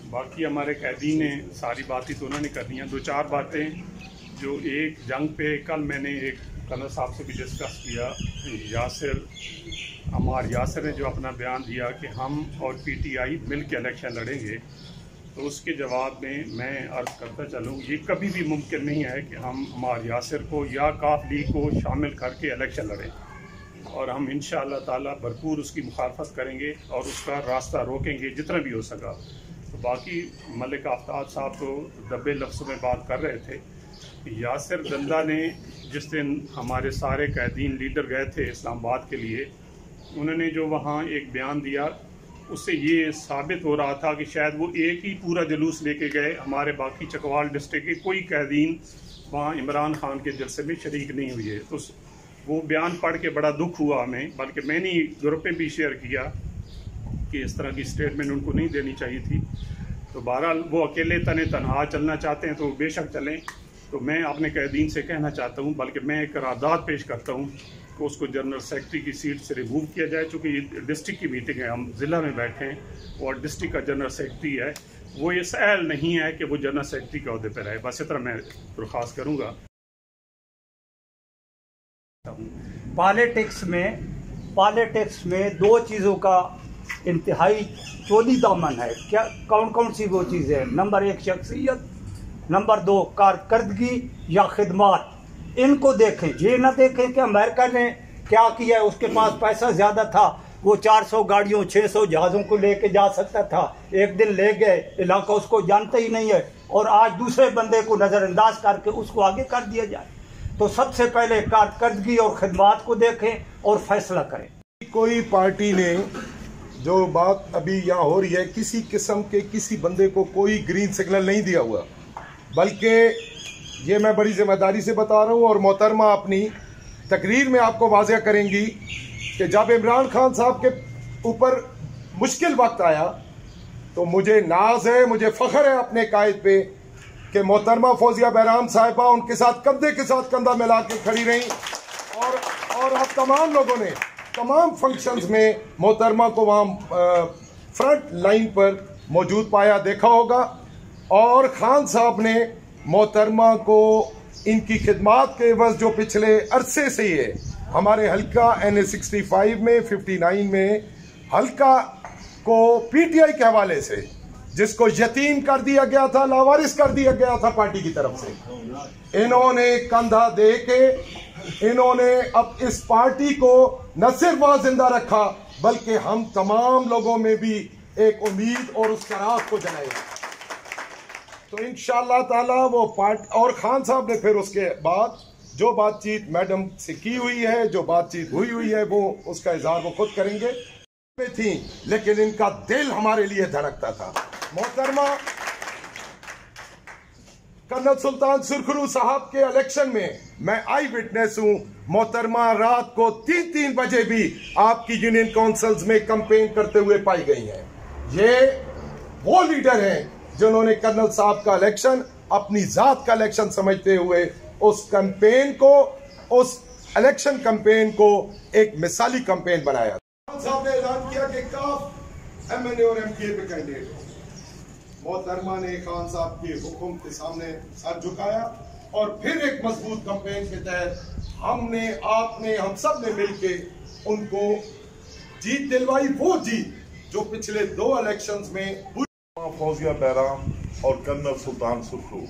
बाकी हमारे कैदी ने सारी बातें तो उन्होंने करनी है। दो चार बातें जो एक जंग पे कल मैंने एक कर्नल साहब से भी डिस्कस किया, अमार यासिर ने जो अपना बयान दिया कि हम और पीटीआई मिल के इलेक्शन लड़ेंगे, तो उसके जवाब में मैं अर्ज़ करता चलूँ ये कभी भी मुमकिन नहीं है कि हम अमार यासिर को या काफ लीग को शामिल करके इलेक्शन लड़ें, और हम इंशाअल्लाह ताला भरपूर उसकी मुखालफत करेंगे और उसका रास्ता रोकेंगे जितना भी हो सका। तो बाकी मलिक आफ्ताब साहब तो दबे लफ्ज़ों में बात कर रहे थे। यासिर दंदा ने जिस दिन हमारे सारे कैदीन लीडर गए थे इस्लामाबाद के लिए, उन्होंने जो वहाँ एक बयान दिया उससे ये साबित हो रहा था कि शायद वो एक ही पूरा जुलूस लेके गए, हमारे बाकी चकवाल डिस्ट्रिक्ट के कोई कैदीन वहाँ इमरान खान के जलसे में शरीक नहीं हुए। तो वो बयान पढ़ के बड़ा दुख हुआ हमें, बल्कि मैंने ग्रुप में भी शेयर किया कि इस तरह की स्टेटमेंट उनको नहीं देनी चाहिए थी। तो बहरहाल वो अकेले तनहा चलना चाहते हैं तो बेशक चलें। तो मैं अपने कैदीन से कहना चाहता हूँ, बल्कि मैं एक करारदाद पेश करता हूँ कि उसको जनरल सेक्रेटरी की सीट से रिमूव किया जाए, चूँकि ये डिस्ट्रिक्ट की मीटिंग है, हम ज़िला में बैठे हैं और डिस्ट्रिक्ट का जनरल सेक्रेटरी है, वो ये सहल नहीं है कि वो जनरल सेक्रेटरी के अहदे पर रहे। बस इस तरह मैं दरख्वास्त करूँगा। पॉलिटिक्स में दो चीज़ों का इंतहाई चोली दामन है। क्या कौन कौन सी वो चीज़ें हैं? नंबर एक शख्सियत, नंबर दो कारकर्दगी या खिदमत। इनको देखें, ये ना देखें कि अमेरिका ने क्या किया है, उसके पास पैसा ज़्यादा था, वो 400 गाड़ियों 600 जहाज़ों को लेके जा सकता था, एक दिन ले गए, इलाका उसको जानता ही नहीं है और आज दूसरे बंदे को नज़रअंदाज करके उसको आगे कर दिया जाए। तो सबसे पहले कारकर्दगी और खिदमत को देखें और फैसला करें। कोई पार्टी ने जो बात अभी यहाँ हो रही है, किसी किस्म के किसी बंदे को कोई ग्रीन सिग्नल नहीं दिया हुआ, बल्कि ये मैं बड़ी जिम्मेदारी से बता रहा हूँ और मोहतरमा अपनी तकरीर में आपको वाज़ेह करेंगी कि जब इमरान खान साहब के ऊपर मुश्किल वक्त आया तो मुझे नाज है, मुझे फ़ख्र है अपने कायद पे कि मोहतरमा फौजिया बहराम साहिबा उनके साथ कंधे के साथ कंधा मिला के खड़ी रही और आप तमाम लोगों ने तमाम फंक्शंस में मोहतरमा को वहाँ फ्रंट लाइन पर मौजूद पाया, देखा होगा। और खान साहब ने मोहतरमा को इनकी खिदमत के एवज जो पिछले अरसे से ही है, हमारे हल्का NA 65 में 59 में हल्का को पीटीआई के हवाले से जिसको यतीम कर दिया गया था, लावारिस कर दिया गया था पार्टी की तरफ से, इन्होंने कंधा दे के इन्होंने अब इस पार्टी को न सिर्फ वहां जिंदा रखा बल्कि हम तमाम लोगों में भी एक उम्मीद और उस चराग को जलाया। तो इंशाअल्लाह ताला वो पार्टी और खान साहब ने फिर उसके बाद जो बातचीत मैडम से की हुई है, जो बातचीत हुई है, वो उसका इजहार वो खुद करेंगे थी, लेकिन इनका दिल हमारे लिए धड़कता था। मोहतरमा कर्नल सुल्तान सुरखरू साहब के इलेक्शन में मैं आई विटनेस हूं। मोहतरमा रात को 3-3 बजे भी आपकी यूनियन काउंसिल्स में कैंपेन करते हुए पाई गई हैं। ये वो लीडर हैं जिन्होंने कर्नल साहब का इलेक्शन अपनी जात का इलेक्शन समझते हुए उस कैंपेन को, उस इलेक्शन कैंपेन को एक मिसाली कैंपेन बनाया। खान साहब ने ऐलान किया कि काफ MNA और MPA पे कैंडिडेट हो। मोहतरमा ने खान साहब के हुक्म के सामने सर झुकाया और फिर एक मजबूत कैंपेन के तहत हमने, आपने, हम सब ने मिलके उनको जीत दिलवाई, वो जीत जो पिछले 2 इलेक्शंस में फौजिया बहराम और कर्नल सुल्तान सुरखरू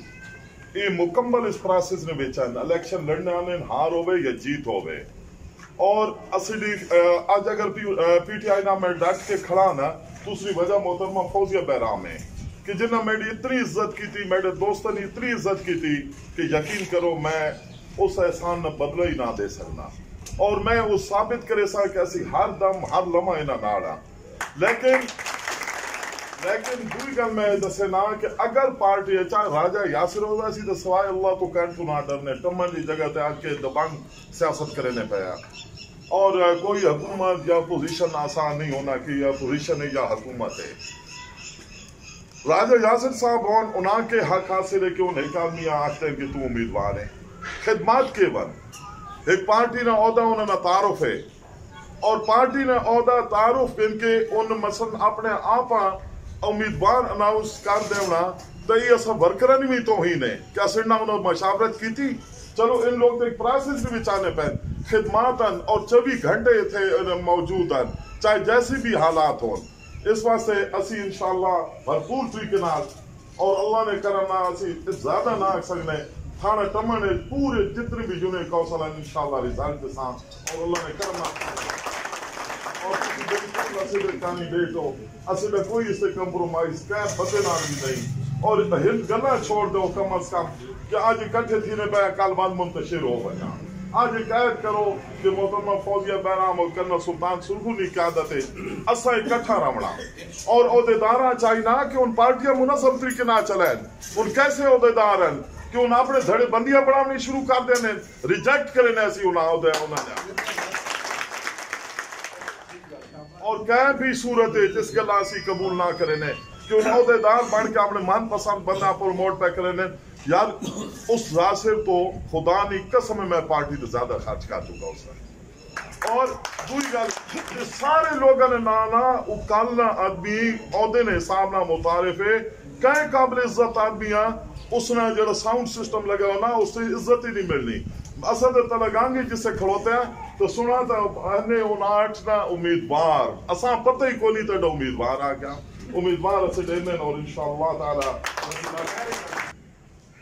ये मुकम्मल इस प्रोसेस ने बेचा इलेक्शन लड़ने आने हार होवे या जीत होवे। और असली आज अगर पीटीआई ना में डट के खड़ा ना, दूसरी वजह मोहतरमा फौजिया बहराम है कि जिन्हें मेरी इतनी इज्जत की थी, मेरे दोस्तों ने इतनी इज्जत की थी कि यकीन करो मैं उस एहसान न बदला ही ना दे सकना, और मैं वो साबित करे सा कैसी हर दम हर लम्हा इना नाड़ा। लेकिन दूसरी गल मैं दसे ना कि अगर पार्टी चाहे राजा यासिर होगा सी तो सवाए अल्लाह को कहने तो ना डरने टमन की जगह ते आके दबंग सियासत करने पाया। और कोई हुकूमत या पोजीशन आसान नहीं होना कि या पोजीशन है या हुकूमत है। राजा यासिर साहब उन्हा के हक हासिल है कि उन्हें एक आदमी आखते हैं कि तू उम्मीदवार है खिदमत के वन एक पार्टी ने औहदा उन्होंने तारुफ है और पार्टी ने औहदा तारुफ इनके उन मसलन अपने आप उम्मीदवार अनाउंस कर देना तो ये असा वर्कर भी तोहीन है कि असना उन्होंने मशावरत की थी। चलो इन लोग एक प्रोसेस भी विचारने पे खिदमातन और 24 घंटे थे मौजूद हैं, चाहे जैसे भी हालात हो। इस वास्ते असी इंशाअल्लाह भरपूर तरीके और अल्लाह ने करना असी ज्यादा ना आख सकने थाना टमन पूरे जितने भी जुने कौशल हैं इंशाअल्लाह रिजल्ट के साथ और अल्लाह ने करना और कैंडिडेट हो असले कोई इससे कंप्रोमाइज क्या बदे ना भी नहीं और हिंद गला छोड़ दो कम अज कम कि आज इकट्ठे थी पे कल बाद मुंतशिर हो गया। आज कैद करो कि मोहतरमा फौजिया बहराम और कर्नल सुल्तान सुरखू की क्यादत असा इकट्ठा रमना और अहदेदार चाहिए ना कि उन पार्टियां मुनज़्ज़म तरीके ना चले उन कैसे अहदेदार हैं कि उन अपने धड़े बंदियां बढ़ानी शुरू कर देने रिजेक्ट करें ऐसी और कह भी सूरत है जिस गला असी कबूल ना करें कि उन अहदेदार बन के अपने मनपसंद बंदा प्रमोट पे करें। यार उस रास्ते तो खुदा ने कसम मैं पार्टी तो ज्यादा खर्च कर चुका उसमें और दूसरी गल सारे लोगों ने नाना उकालना आदमी औहदे ने हिसाब ना मुतारिफ है कई काबिल इज्जत आदमी उसने जो साउंड सिस्टम लगा ना उससे इज्जत ही नहीं मिलनी। असद तो लगाएंगे जिससे खड़ोते हैं तो सुना था उनाट ना उम्मीदवार असा पता ही को नहीं तो उम्मीदवार आ गया उम्मीदवार असे देने और इंशाअल्लाह ताला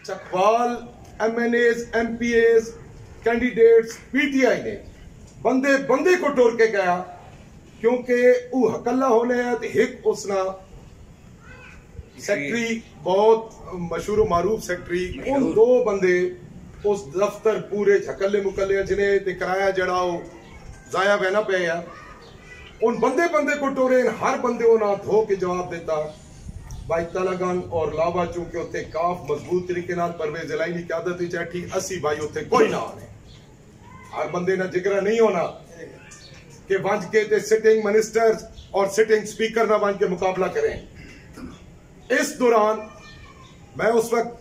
Chakwal MNAs MPAs candidates PTI ने बंदे बंदे को टोर के गया क्योंकि वो हकल्ला होने एक उसना सेक्रेटरी बहुत मशहूर मारूफ सेक्रेटरी उन दो बंदे उस दफ्तर पूरे झकल्ले मुकल्ले जिन्हें ते कराया जड़ा जाया बहना पे उन बंदे बंदे को टोरे हर बंदे को ना धो के जवाब देता भाई तलागन और लावा चूंकि उत्थे काफ मजबूत तरीके नाल परवेज इलाही की क्यादत विच है ठीक 80 भाई उत्थे कोई ना आने हर बंदे ना जिगरा नहीं होना कि वंज के ते सिटिंग मिनिस्टर्स और सिटिंग स्पीकर ना वंज के मुकाबला करें। इस दौरान मैं उस वक्त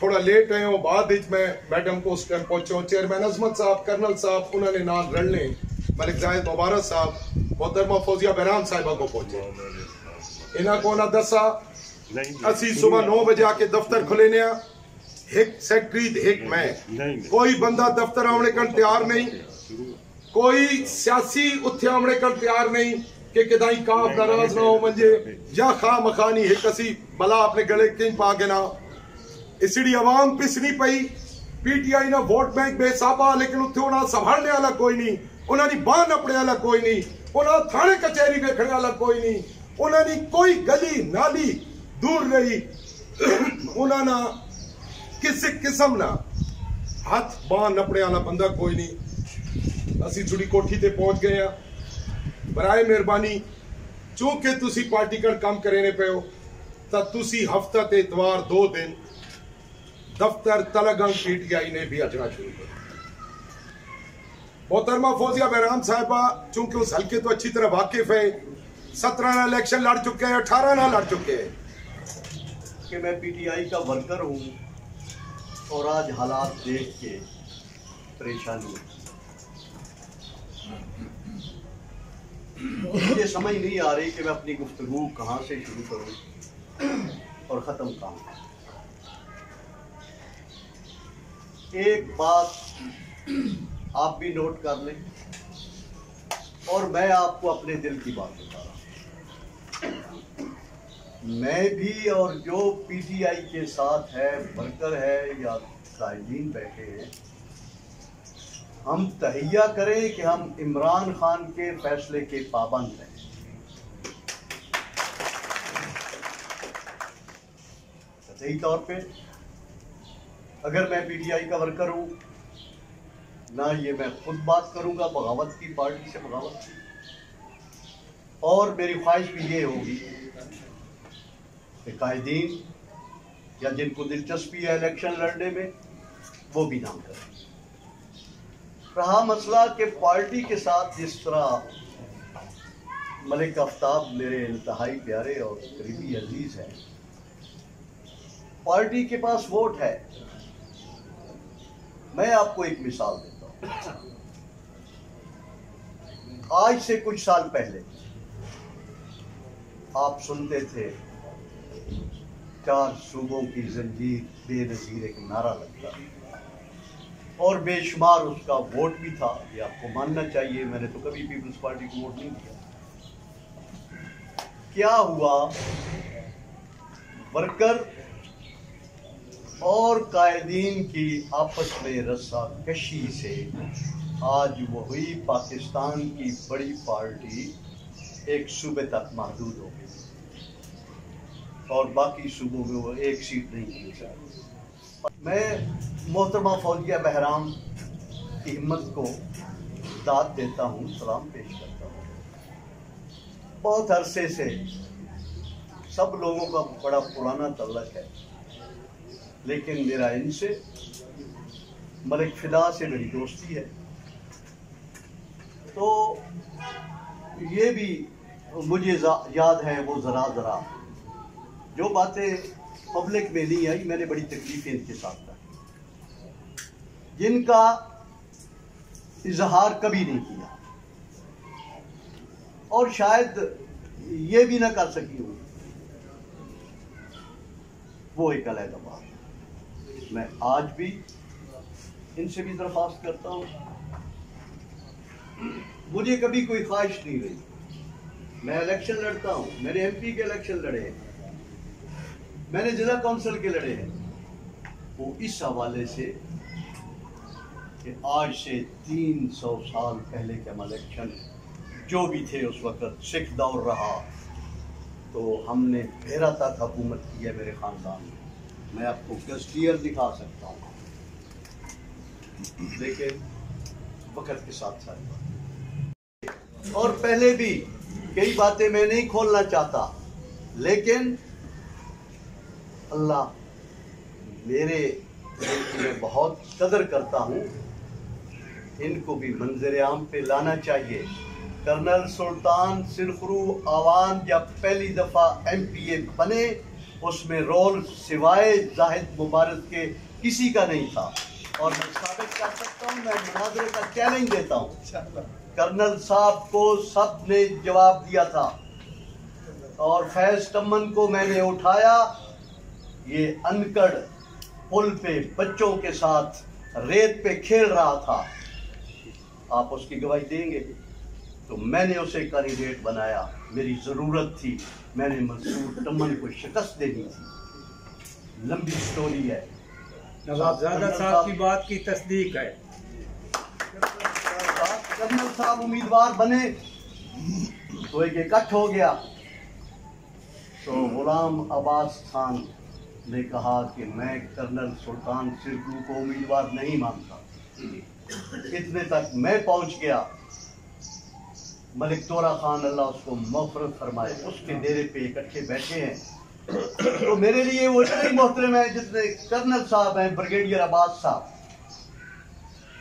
थोड़ा लेट आया हूं बाद मैं मैडम को उस टाइम पहुंचा चेयरमैन अजमत साहब कर्नल साहब उन्होंने नाल रलने मलिक जाहिद मुबारक साहब मोहतरमा फौजिया बहराम साहिबा को पहुंचे इन्हों को ना दसा असी सुबह 9 बजे आके दफ्तर खुले ने एक सेक्रेटरी एक मैं कोई बंदा दफ्तर आने का तैयार नहीं कोई सियासी उत्थे आने का तैयार नहीं कि किदाई काफ नाराज ना हो मंजे या खा मखानी एक असी भला अपने गले किंग पा के ना इसड़ी आवाम पिसनी पई PTI ना वोट बैंक बेसाबा लेकिन उत्थे उन्हें संभालने वाला कोई नहीं उन्होंने बाह नपने वाला कोई नहीं उन्हें थाने कचहरी देखने वाला कोई नहीं उन्होंने कोई गली नाली दूर रही उन्होंने किसी किस्म ना हाथ बाह नपने वाला बंदा कोई नहीं। असी थोड़ी कोठी ते पहुंच गए बराए मेहरबानी चूंकि तुसी पार्टी का काम करे पे हो तो तुसी हफ्ता ते इतवार 2 दिन दफ्तर तलागंग PTI ने भी अचना शुरू कर मोहतरमा फौजिया बहराम साहिबा चूंकि उस हल्के तो अच्छी तरह वाकिफ है 17 ना इलेक्शन लड़ चुके हैं 18 ना लड़ चुके हैं कि मैं PTI का वर्कर हूं और आज हालात देख के परेशानी मुझे समझ नहीं आ रही कि मैं अपनी गुफ्तगू कहाँ से शुरू करूं और ख़त्म कहाँ। एक बात आप भी नोट कर लें और मैं आपको अपने दिल की बात बता रहा हूँ। मैं भी और जो PTI के साथ है वर्कर है या कायदीन बैठे हैं हम तहैया करें कि हम इमरान खान के फैसले के पाबंद हैं। सही तौर पे अगर मैं PTI का वर्कर हूं ना ये मैं खुद बात करूंगा बगावत की पार्टी से बगावत की और मेरी ख्वाहिश भी ये होगी कि कायदीन या जिनको दिलचस्पी है इलेक्शन लड़ने में वो भी नाम करें। रहा मसला कि पार्टी के साथ जिस तरह मलिक आफ्ताब मेरे इंतहाई प्यारे और करीबी अजीज हैं पार्टी के पास वोट है। मैं आपको एक मिसाल देता हूं। आज से कुछ साल पहले आप सुनते थे 4 सूबों की जंजीर बेनज़ीर एक नारा लगता और बेशुमार उसका वोट भी था। ये आपको मानना चाहिए, मैंने तो कभी पीपल्स पार्टी को वोट नहीं दिया। क्या हुआ, वर्कर और कायदीन की आपस में रस्साकशी से आज वही पाकिस्तान की बड़ी पार्टी एक सूबे तक महदूद हो गई और बाकी सूबों में वो एक सीट नहीं जीत सकती। मैं मोहतरमा फौजिया बहराम की हिम्मत को दाद देता हूँ, सलाम पेश करता हूँ। बहुत अरसे से सब लोगों का बड़ा पुराना तल्लक है, लेकिन मेरा इनसे मलिक फिदा से मेरी दोस्ती है। तो ये भी मुझे याद है, वो ज़रा जो बातें पब्लिक में नहीं आई, मैंने बड़ी तकलीफें इनके साथ की, जिनका इजहार कभी नहीं किया और शायद ये भी ना कर सकी हूँ, वो एक अलग बात। मैं आज भी इनसे भी दरख्वास्त करता हूँ, मुझे कभी कोई ख्वाहिश नहीं रही। मैं इलेक्शन लड़ता हूँ, मैंने एमपी के इलेक्शन लड़े हैं, मैंने जिला काउंसिल के लड़े हैं। वो इस हवाले से कि आज से 300 साल पहले के हम इलेक्शन जो भी थे उस वक्त सिख दौर रहा, तो हमने भेरा तक हुकूमत की है मेरे खानदान में। मैं आपको गज़टियर दिखा सकता हूँ, लेकिन वक्त के साथ साथ और पहले भी कई बातें मैं नहीं खोलना चाहता, लेकिन अल्लाह मेरे मैं बहुत कदर करता हूँ, इनको भी मंजर आम पे लाना चाहिए। कर्नल सुल्तान सिरखरू आवान जब पहली दफ़ा MPA बने, उसमें रोल सिवाय जाहिद मुबारक के किसी का नहीं था और मैं साबित कर सकता हूँ, मैं मुनाज़रे का चैलेंज देता हूँ। कर्नल साहब को सब ने जवाब दिया था और फैज तमन को मैंने उठाया, ये अनकड़ पुल पे बच्चों के साथ रेत पे खेल रहा था, आप उसकी गवाही देंगे। तो मैंने उसे कैंडिडेट बनाया, मेरी ज़रूरत थी, मैंने मंसूर तमन को शिकस्त देनी थी। लंबी स्टोरी है। नवाबजादा साहब की बात की तस्दीक है। कर्नल साहब उम्मीदवार बने तो एक इकट्ठ हो गया, तो गुलाम अब्बास खान ने कहा कि मैं कर्नल सुल्तान सिरखरू को उम्मीदवार नहीं मानता। इतने तक मैं पहुंच गया। मलिक तोरा खान अल्लाह उसको मग़फ़िरत फरमाए, उसके डेरे पे इकट्ठे बैठे हैं। तो मेरे लिए वो इतने ही मोहतरम है जितने कर्नल साहब हैं, ब्रिगेडियर अब्बास साहब,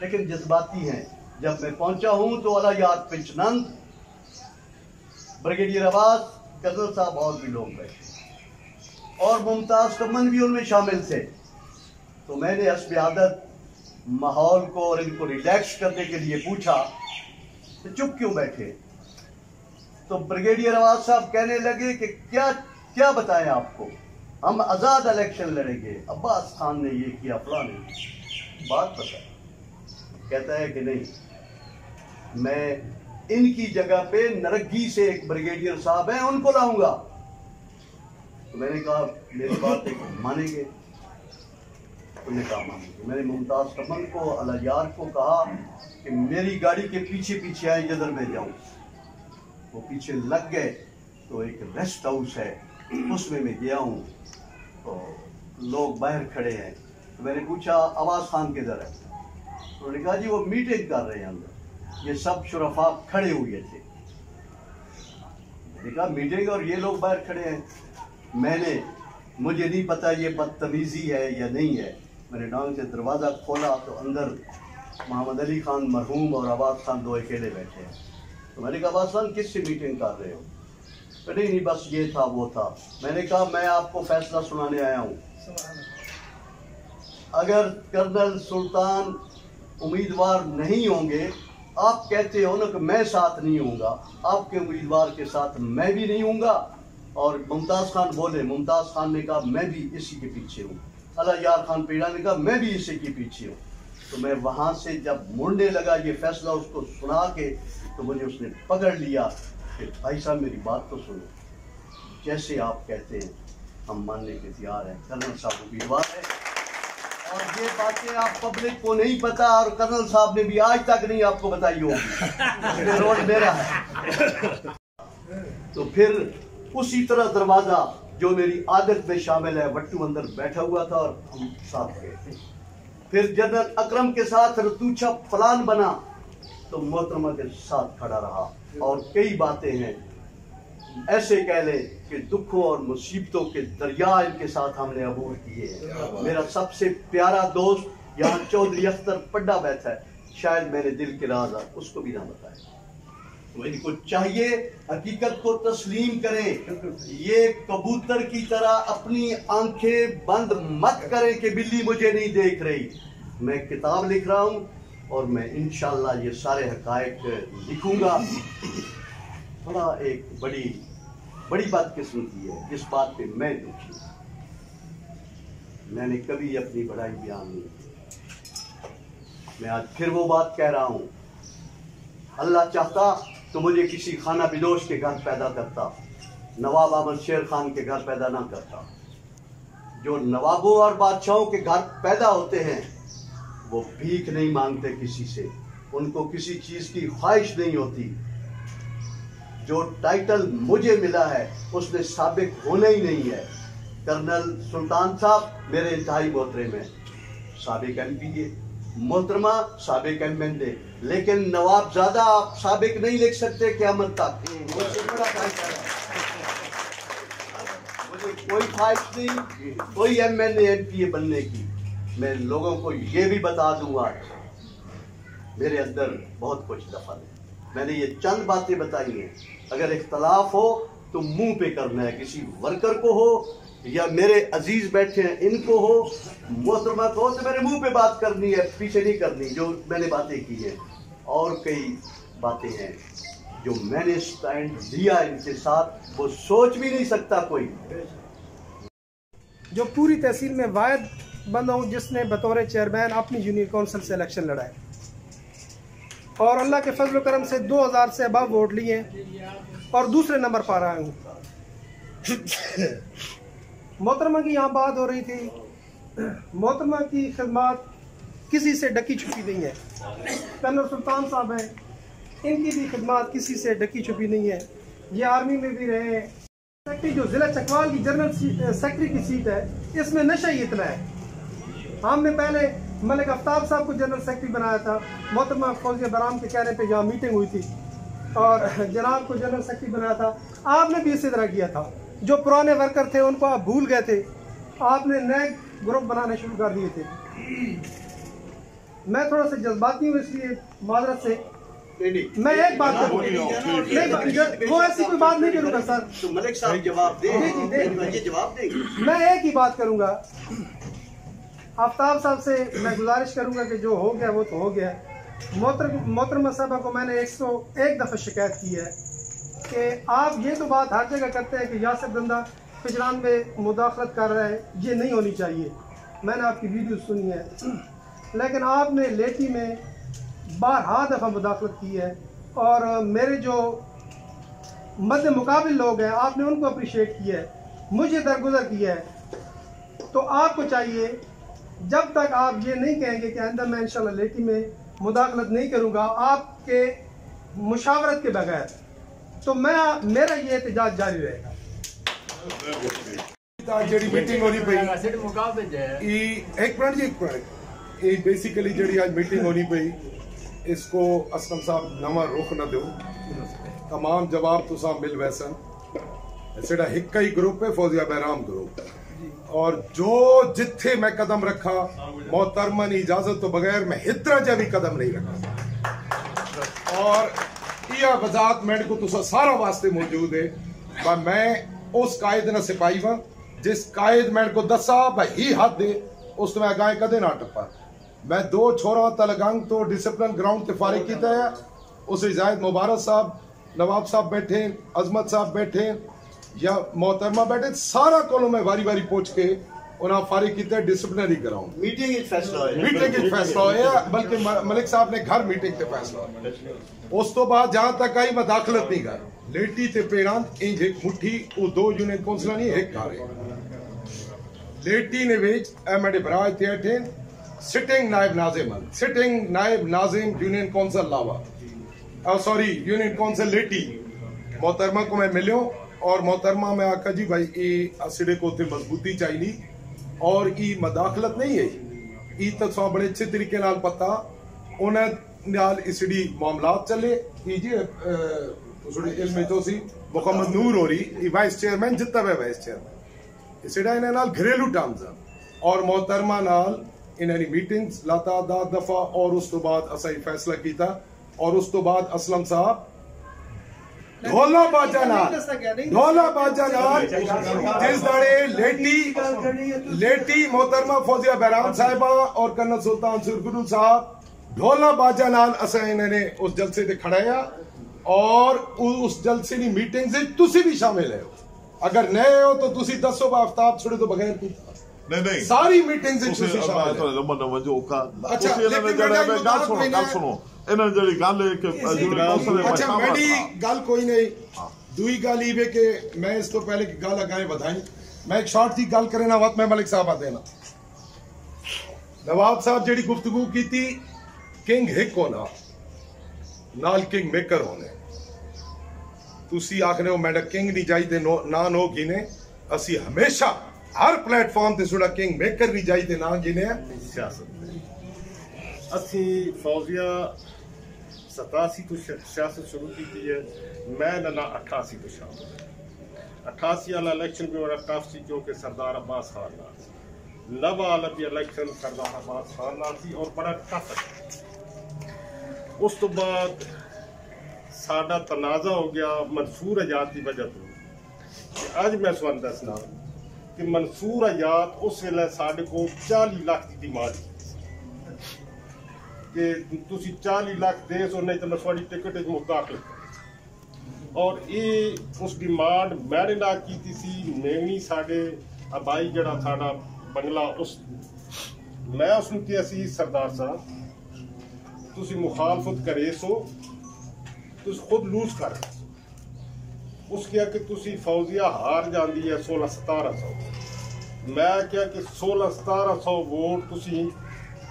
लेकिन जज्बाती हैं। जब मैं पहुंचा हूं तो अला याद पिंचनंद, ब्रिगेडियर अब्बास, कर्नल साहब और भी लोग बैठे और मुमताज तमन भी उनमें शामिल थे। तो मैंने हस्ब आदत माहौल को और इनको रिलैक्स करने के लिए पूछा तो चुप क्यों बैठे। तो ब्रिगेडियर अब्बास साहब कहने लगे कि क्या क्या बताएं आपको, हम आज़ाद इलेक्शन लड़ेंगे, अब्बास खान ने ये किया, फलाने बात बताए। कहता है कि नहीं, मैं इनकी जगह पे नरगी से एक ब्रिगेडियर साहब हैं, उनको लाऊंगा। तो मैंने कहा मेरी बात एक मानेंगे? उन्होंने कहा मानेंगे। मैंने मुमताज तमन को, अलायार को कहा कि मेरी गाड़ी के पीछे पीछे आए, जिधर मैं जाऊँ। वो पीछे लग गए। तो एक रेस्ट हाउस है, उसमें मैं गया हूँ, तो लोग बाहर खड़े हैं। तो मैंने पूछा अब्बास खान किधर है? उन्होंने कहा जी वो मीटिंग कर रहे हैं अंदर। ये सब शुरफा खड़े हुए थे। मैंने कहा मीटिंग और ये लोग बाहर खड़े हैं। मुझे नहीं पता ये बदतमीजी है या नहीं है। मैंने डांग से दरवाज़ा खोला तो अंदर मोहम्मद अली खान मरहूम और अब्बास खान दो अकेले बैठे हैं। तो मैंने कहा अब्बास खान किससे मीटिंग कर रहे हो? तो नहीं बस ये था वो था। मैंने कहा मैं आपको फैसला सुनाने आया हूँ। अगर कर्नल सुल्तान उम्मीदवार नहीं होंगे, आप कहते हो ना कि मैं साथ नहीं हूँगा, आपके उम्मीदवार के साथ मैं भी नहीं हूँगा, और मुमताज़ खान बोले, मुमताज़ खान ने कहा मैं भी इसी के पीछे हूँ, अला यार खान पीड़ा ने कहा मैं भी इसी के पीछे हूँ। तो मैं वहाँ से जब मुड़ने लगा ये फैसला उसको सुना के, तो मुझे उसने पकड़ लिया कि भाई साहब मेरी बात तो सुनो, जैसे आप कहते हैं हम मानने के तैयार हैं, कर्नल साहब उम्मीदवार है और ये बातें आप पब्लिक को नहीं पता और कर्नल साहब ने भी आज तक नहीं आपको बताई होगी, ये रोड मेरा है। तो फिर उसी तरह दरवाजा जो मेरी आदत में शामिल है, वट्टू अंदर बैठा हुआ था और हम साथ गए थे। फिर जनरल अकरम के साथ रतूचा प्लान बना तो मोहतरमा के साथ खड़ा रहा और कई बातें हैं, ऐसे कह ले कि दुखों और मुसीबतों के दरिया इनके साथ हमने अबूर किए हैं। मेरा सबसे प्यारा दोस्त यहाँ चौधरी अख्तर पड्डा बैठा है, शायद मेरे दिल के राज उसको भी ना बताए। तो इनको चाहिए हकीकत को तस्लीम करें, ये कबूतर की तरह अपनी आंखें बंद मत करें कि बिल्ली मुझे नहीं देख रही। मैं किताब लिख रहा हूँ और मैं इंशाल्लाह ये सारे हकायक लिखूंगा। बड़ा एक बड़ी बदकिस्मती है, इस बात पे मैं दुखी हूँ। मैंने कभी अपनी बड़ाई बयान नहीं की। मैं आज फिर वो बात कह रहा हूँ, अल्लाह चाहता तो मुझे किसी खाना बिदोश के घर पैदा करता, नवाब अहमद शेर खान के घर पैदा ना करता। जो नवाबों और बादशाहों के घर पैदा होते हैं वो भीख नहीं मांगते किसी से, उनको किसी चीज की ख्वाहिश नहीं होती। जो टाइटल मुझे मिला है उसने साबिक होना ही नहीं है। कर्नल सुल्तान साहब मेरे इंतहाई मोहतरम में, साबिक एमपीए, मोहतरमा साबिक एमएनए, लेकिन नवाबजादा आप साबिक नहीं लिख सकते क़यामत तक। मुझे कोई ख्वाहिश नहीं कोई एमएनए एमपीए बनने की। मैं लोगों को ये भी बता दूंगा मेरे अंदर बहुत कुछ दफन है। मैंने ये चंद बातें बताई हैं, अगर इख्तलाफ हो तो मुंह पे करना है, किसी वर्कर को हो या मेरे अजीज बैठे हैं इनको हो, मोहतरमा को हो, तो मेरे मुंह पे बात करनी है, पीछे नहीं करनी। जो मैंने बातें की हैं और कई बातें हैं जो मैंने स्टैंड लिया इनके साथ, वो सोच भी नहीं सकता कोई। जो पूरी तहसील में वाहिद बंदा हूँ जिसने बतौर चेयरमैन अपनी यूनियन काउंसिल से इलेक्शन लड़ा है और अल्लाह के फजल करम से 2000 से अबव वोट लिए और दूसरे नंबर पर आया हूँ। मोहतरमा की यहाँ बात हो रही थी, मोहतरमा की खिदमत किसी से डकी छुपी नहीं है। कर्नल सुल्तान साहब हैं, इनकी भी खिदमत किसी से डकी छुपी नहीं है। ये आर्मी में भी रहे हैं। सेक्रेटरी जो जिला चकवाल की जनरल सेक्रेटरी की सीट है, इसमें नशा ही इतना है। हमने पहले मलिक आफ्ताब साहब को जनरल सेक्रेटरी बनाया था, मोहतरमा फौजिया बराम के कहने पे यहाँ मीटिंग हुई थी और जनाब को जनरल सेक्रेटरी बनाया था। आपने भी इसी तरह किया था। जो पुराने वर्कर थे उनको आप भूल गए थे, आपने नए ग्रुप बनाने शुरू कर दिए थे। मैं थोड़ा सा जज्बाती हूँ इसलिए माजरत से मैं एक बात करूँगा, वो ऐसी कोई बात नहीं करूँगा सर। तो मलिक साहब जवाब दे, जवाब देंगे। मैं एक ही बात करूँगा, आफ्ताब साहब से मैं गुजारिश करूँगा कि जो हो गया वो तो हो गया। मोहतरमा साहबा को मैंने 101 दफ़ा शिकायत की है कि आप ये तो बात हर जगह करते हैं कि यासिर दंदा पिछड़ान में मुदाखलत कर रहा है, ये नहीं होनी चाहिए। मैंने आपकी वीडियो सुनी है, लेकिन आपने लेटी में 12 दफ़ा मुदाखलत की है और मेरे जो मध्य मुकाबिल लोग हैं आपने उनको अप्रिशिएट किया है, मुझे दरगुजर किया है। तो आपको चाहिए जब तक आप ये नहीं कहेंगे कि आइंदा मैं इंशाल्लाह लेटी में मुदाखलत नहीं करूँगा आपके मुशावरत के बगैर, तो मेरा ये एहतजाज जारी रहेगा। मीटिंग होनी पई एक मिनट बेसिकली जी आज मीटिंग होनी पई, इसको असलम साहब नवा रुख न दो, तमाम जवाब तुसा मिल वैसन। सिर्फ एक ही ग्रुप है, फौजिया बहराम ग्रुप, और जो जिथे मैं कदम रखा मोहतरमा की इजाजत तो बगैर मैं हितरा जा भी कदम नहीं रखा। और यह वजात मेरे को तुसा सारा वास्ते मौजूद है, पर मैं उस कायद न सिपाही वा जिस कायद मेरे को दसा भाई हद दे उस तो मैं गाय कदे ना टप्पा। मैं 2 छोरा तलगंग तो डिसिप्लिन ग्राउंड ते फारिग किया है, उस जायद मुबारक साहब, नवाब साहब बैठे, अजमत साहब बैठे, या मोहतरमा बैठे सारा कोलों में वारी वारी पूछ के उन्हें फारिग किया डिसिप्लिनरी ग्राउंड मीटिंग एक फैसला है मीटिंग फैसला होया बल्कि मलिक साहब ने घर मीटिंग ते फैसला होया उस तो बाद जहां तक आई मदाखलत नहीं कर लेटी ते पेड़ां इंज एक मुट्ठी वो 2 यूनियन काउंसिल नहीं एक कारे लेटी ने विच एमडी बराज ते अठे सिटिंग नायब नाजिम यूनियन काउंसिल लावा सॉरी यूनियन काउंसिल लेटी मोहतरमा को मैं मिलियो और मोहतरमा में आका जी भाई ये असिडे को थे मजबूती चाहिए और ई मदाखलत नहीं है ई तो सौ बड़े अच्छे तरीके नाल पता उन्हें नाल इसडी मामलात चले ई जी थोड़ी इल्म तो सी मोहम्मद नूर हो रही वाइस चेयरमैन जितना है वाइस चेयरमैन इसड़ा इन्हें नाल घरेलू टर्म्स और मोहतरमा नाल इन्हें मीटिंग्स लाता दफा और उस तो बाद असा फैसला किया और उस तो बाद असलम साहब ढोला बाजा नाल जिस दाड़े लेटी मोहतरमा फौजिया बहराम साहिबा और कर्नल सुल्तान सुरगुरु साहब ढोला बाजा नाल असा इन्होंने उस जलसे से खड़ाया और उस जलसे की मीटिंग से तुसी भी शामिल है अगर नए हो तो तुसी दसो आफ्ताब छोड़े तो बगैर नहीं सारी मीटिंग से तुसी शामिल सुनो इन्हें जड़ी गल है कि अच्छा मेरी गल कोई नहीं दूई गल ये कि मैं इस तो पहले की गल अगाए बधाई मैं एक शॉर्ट की गल करे ना वक्त मैं मलिक साहब आते ना नवाब साहब जड़ी गुफ्तगू की थी किंग हिक होना नाल किंग मेकर होने तुसी आखने हो मैडम किंग नहीं चाहिए ना नो गिने असी हमेशा हर प्लेटफॉर्म ते सुड़ा किंग मेकर नहीं चाहिए ना गिने सियासत असी फौजिया 87 तो सियासत शुरू की है मैं ना 88 तो शामिल 88 वाला इलेक्शन भी बड़ा टफ सी क्योंकि सरदार अब्बास खान ना नवा वाला भी इलेक्शन सरदार अब्बास खान ना सी और बड़ा टफ है उस तो बाद साडा तनाजा हो गया मंसूर आजाद की वजह तो अज मैं सुन दसना कि मंसूर आजाद उस वेले साडे को 40 लाख की डिमांड कि तुसी 40 लाख दे सो नहीं तो मैं थोड़ी टिकट मुदाखल और ये उस डिमांड मैंने ना की सी मेवनी साडे अबाई जड़ा साडा बंगला उस मैं उसने किया सी सरदार साहब तुसी मुखालफत करे सो तुस खुद लूज कर उस क्या कि तुसी फौजिया हार जाती है 16-1700 मैं क्या कि 16-1700 वोट तुसी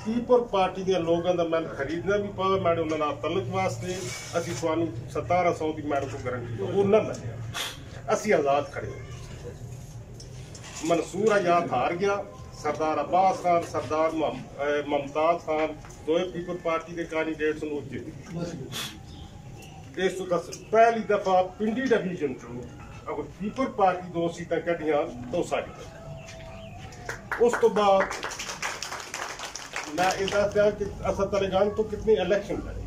पीपल पार्टी के लोगों का मैं खरीदना भी पावे मैंने उन्होंने तलक वास्ते असी स्वानू 1700 की मैंने को गारंटी वो न मिले असी आजाद खड़े मंसूर आजाद हार गया सरदार अब्बास खान सरदार मुमताज खान दो पीपल पार्टी के कैंडिडेट इस पहली दफा पिंडी डिवीजन चो अगर पीपल पार्टी 2 सीटें कटियां तो साड़ी उस तो बाद मैं इधर कि असा तलेगान तो कितनी इलेक्शन लड़े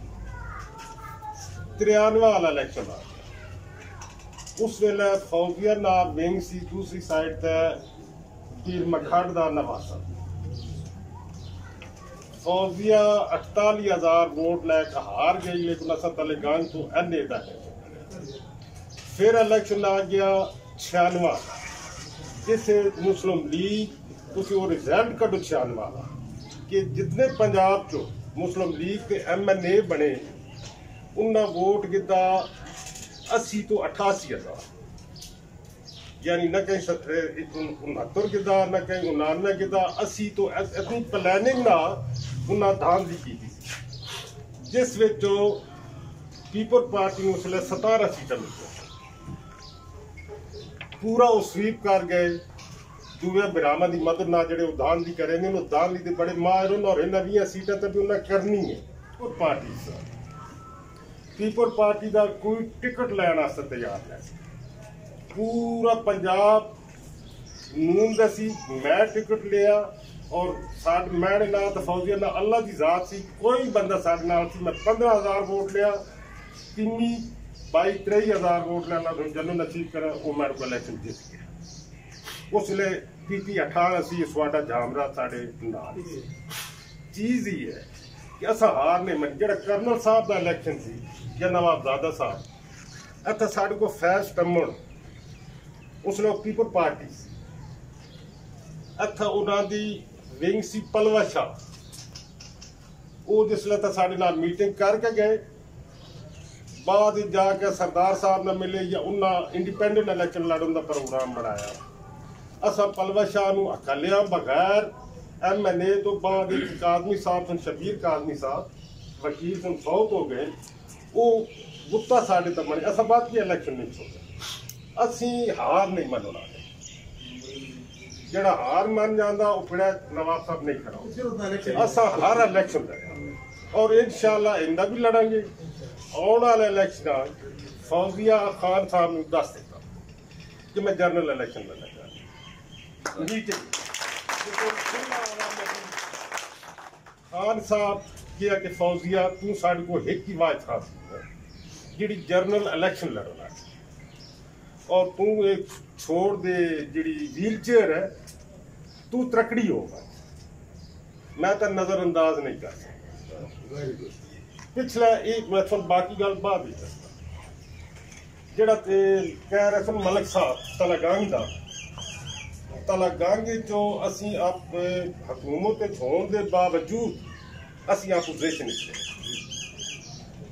93 वाला इलेक्शन आ गया उस वेले फौजिया ना विंग सी दूसरी साइड ते पीर मखड़ दा नवासा फौजिया 48,000 वोट लैके हार गई लेकिन असा तलेगान तो एन ए फिर इलेक्शन आ गया 96 जिसे मुस्लिम लीग तुसी वो रिजल्ट कढो 96 वाला कि जितने पंजाब चो मुस्लिम लीग के MNA बने उन्हें वोट गिदा 80 तो 88,000 यानी न कहीं 69 गिदा न कहीं 99 गिदा 80 तो इतनी प्लानिंग ना उन्हें धांधली की थी जिस विचो पीपल पार्टी ने उसले 17 सीटें मिली पूरा वो स्वीप कर गए दूवे बिरामा की मदद ना जड़े धांधली करेंगे धांधली के बड़े माहिर और इन 20 सीटें तो भी उन्हें करनी है और पार्टी से पीपल पार्टी का कोई टिकट लेने तैयार नहीं पूरा पंजाब नून दसी मैं टिकट लिया और मैंने ना तो फौजिया ना अल्लाह की जात सी कोई बंदा साढ़े नाल सी मैं 15,000 वोट लिया 22-23,000 वोट लेना जनू नसीब करा वो मेरे को इलेक्शन जीत गया उसले पीपी 18 सी स्वाडा जामरा साढ़े नाल चीज ही है कि असा हार नहीं मन जो कर्नल साहब का इलेक्शन सी या नवाबजादा साहब इतना साढ़े को फैज टमन ਉਸ ਨਾਲ ਪੀਪਲ ਪਾਰਟੀ ਇੱਥੇ ਉਹਨਾਂ ਦੀ ਵਿੰਗ ਸੀ ਪਲਵਾ ਸ਼ਾਹ। ਉਹ ਜਿਸਲੇ ਤਾਂ ਸਾਡੇ ਨਾਲ ਮੀਟਿੰਗ ਕਰਕੇ ਗਏ, ਬਾਅਦ ਵਿੱਚ ਜਾ ਕੇ ਸਰਦਾਰ ਸਾਹਿਬ ਨਾਲ ਮਿਲੇ ਜਾਂ ਉਹਨਾਂ ਇੰਡੀਪੈਂਡੈਂਟ ਇਲੈਕਸ਼ਨ ਲੜਨ ਦਾ ਪ੍ਰੋਗਰਾਮ ਬਣਾਇਆ। ਅਸਾਂ ਪਲਵਾ ਸ਼ਾਹ ਨੂੰ ਅਕਲਿਆ ਬਗੈਰ MNA ਤੋਂ ਬਾਅਦ ਇੱਕ ਕਾਜ਼ਮੀ ਸਾਹਿਬ ਤੋਂ ਸ਼ਬੀਰ ਕਾਜ਼ਮੀ ਸਾਹਿਬ ਵਕੀਲ ਤੋਂ ਫੌਤ ਹੋ ਗਏ। ਉਹ ਗੁੱਤਾ ਸਾਡੇ ਤਾਂ ਬਣੇ। ਅਸਾਂ ਬਾਅਦ ਕੀ ਇਲੈਕਸ਼ਨ ਨਹੀਂ ਛੋੜਿਆ। ਅਸੀਂ ਹਾਰ ਨਹੀਂ ਮੰਨਣਾ। ਜਿਹੜਾ ਹਾਰ ਮੰਨ ਜਾਂਦਾ ਉਹ ਫਿਰ ਨਵਾਬ ਸਾਹਿਬ ਨਹੀਂ ਕਰਾਉਂਦੇ। ਅਸਾਂ ਹਰ ਇਲੈਕਸ਼ਨ ਲੜਿਆ ਔਰ ਇਨਸ਼ਾਅੱਲਾ ਇੰਦਾ ਵੀ ਲੜਾਂਗੇ। ਆਉਣ ਵਾਲੇ ਇਲੈਕਸ਼ਨ ਫੌਜ਼ੀਆ ਖਾਨ ਸਾਹਿਬ ਨੂੰ ਦੱਸ ਦਿੱਤਾ ਕਿ ਮੈਂ ਜਨਰਲ ਇਲੈਕਸ਼ਨ ਲੜਨਾ ਚਾਹੁੰਦਾ। खान साहब किया कि फौजिया तू साढ़े को एक ही आवाज हासिल है जी जरनल इलेक्शन लड़ना और तू एक छोड़ दे जी व्हील चेयर है तू त्रकड़ी होगा। मैं तो नजरअंदाज नहीं कर सकता। पिछला एक मैं थोड़ा बाकी गल बाद ही दसदा जेड़ा कह रहे सन मलिक साहब तलागंग का तलागंग चो असी आप हुकूमत होने के बावजूद असी अपोजिशन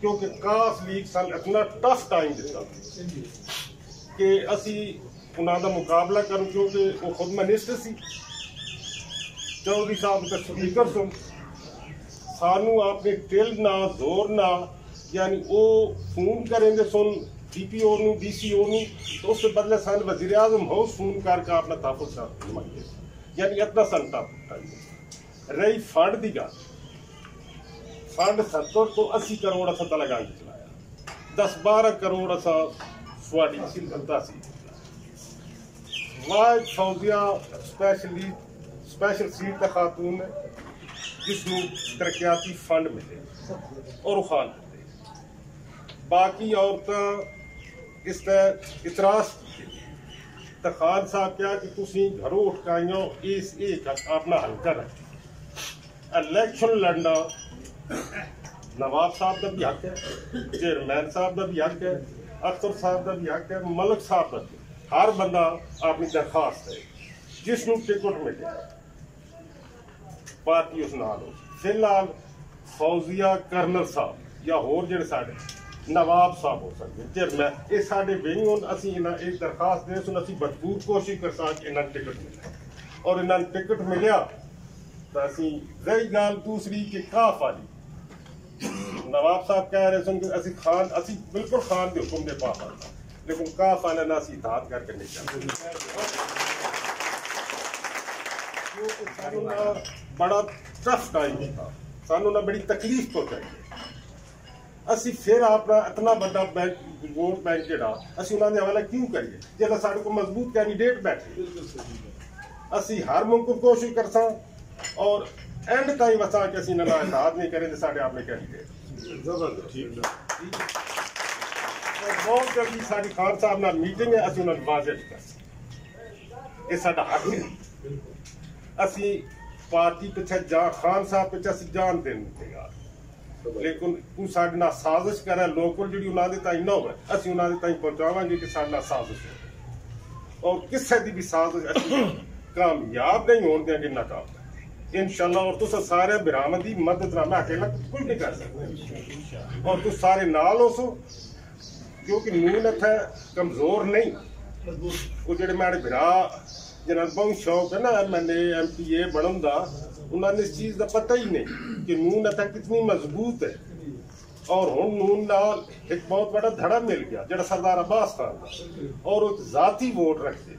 क्योंकि काफ लीग सन इतना टफ टाइम दिता कि असी उन्होंने मुकाबला कर क्योंकि वो खुद मिनिस्टर सी चौधरी साहब के स्पीकर सुन सानू आपने टिल ना जोर ना यानी वो फोन करेंगे सुन DPO ਨੂੰ DCO ਨੂੰ तो उससे बदले सन वजीर आजम हाउस फोन करके अपना तहफ़्फ़ुज़ मंगे यानी इतना संता रही फंड की गल फंड 70 तो 80 करोड़ असा तलागंग चलाया 10-12 करोड़ असा स्वाडी सी वाज फौजिया स्पेशल सीट का खातून है जिसनों तरक्याती फंड मिले और खान बाकी औरतें इस इतराज तो खान साहब क्या कि तुसी घरों उठकाइयों इस एक अपना हल्का रख इलेक्शन लड़ना नवाब साहब का भी हक है चेयरमैन साहब का भी हक है अख्तर साहब का भी हक है मलिक साहब का भी हर बंदा अपनी दरखास्त है जिसनों टिकट मिले पार्टी उस नाल हो। फिलहाल फौजिया कर्नल साहब या होर जेड़े साडे नवाब साहब हो सकते चेयरमैन ये साडे विंग हुन असीं इन्हां एक दरखास्त दे सुन असीं भरपूर कोशिश कर सक इन्हां टिकट मिले और इन्हां टिकट मिलिया तो असीं रही गल दूसरी कि काफ वाली नवाब साहब कह रहे सुन कि असीं खान असीं बिल्कुल खान के हुक्म दे पाबंद लेकिन काफ वाले ना असीं इताअत करके नहीं चलते बड़ा टफ टाइम था सानू ना बड़ी तकलीफ पहुंचाई असी फिर अपना इतना बड़ा बैंक वोट बैंक जड़ा असी उन्होंने हवाला क्यों करिए जब साढ़े को मजबूत कैंडिडेट बैठे असी हर मुमकिन कोशिश कर सा और एंड टाइम असा कि असी ना इताअत नहीं करें साढ़े अपने कैंडिडेट बहुत जल्दी साड़ी खान साहब नाल मीटिंग है असी उन्होंने वाज़ेह कर ये साडा हक है असी पार्टी पिछे जा खान साहब पिछे असी जान देने तैयार लेकिन तू साडे नाल साजिश करे लोकल जिहड़ी उन्हां दे ताईं ना होवे असीं उन्हां दे ताईं पहुंचावांगे कि साडे नाल साजिश है और किसी दी भी साजिश असीं कामयाब नहीं होण देंगे नाकाम इंशाअल्लाह। और तुस सारे बिराम दी मदद नाल मैं अकेला कुछ नहीं कर सकदा और तुस सारे नाल हो सो क्योंकि नून इत्थे कमजोर नहीं वो जिहड़े मेरे बिरा जिन्हां बहुत शौक है ना MNA MPA बनन दा उन्होंने इस चीज़ का पता ही नहीं कि नून अथा कितनी मजबूत है और हुण नून नाल एक बहुत बड़ा धड़ा मिल गया जो सरदार अब्बास खान का और एक जाती वोट रखते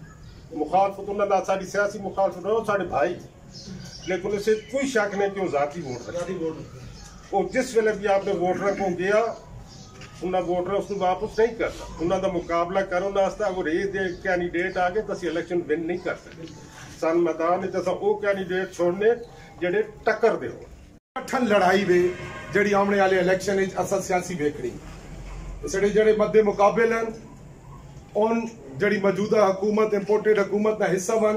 मुखालफत उन्होंने साड़ी सियासी मुखालफत हो साढ़े भाई लेकिन उसे कोई शक नहीं कि वो जाती वोट रखते और जिस वेले भी आपने वोटर को गया उन्हें वोटर उसको वापस नहीं करना उन्होंने मुकाबला करो वास्ते अगर ये कैंडिडेट आ गए तो असं इलेक्शन विन नहीं कर सकते सन मैदान वो कैंडिडेट छोड़ने जेडे टक्कर दे कठन लड़ाई वे जड़ी आने वाले इलेक्शन असा सियासी वेखड़ी साढ़े जड़े मद्दे मुकाबले उन जड़ी मौजूदा हुकूमत इंपोर्टेड हुकूमत का हिस्सा बन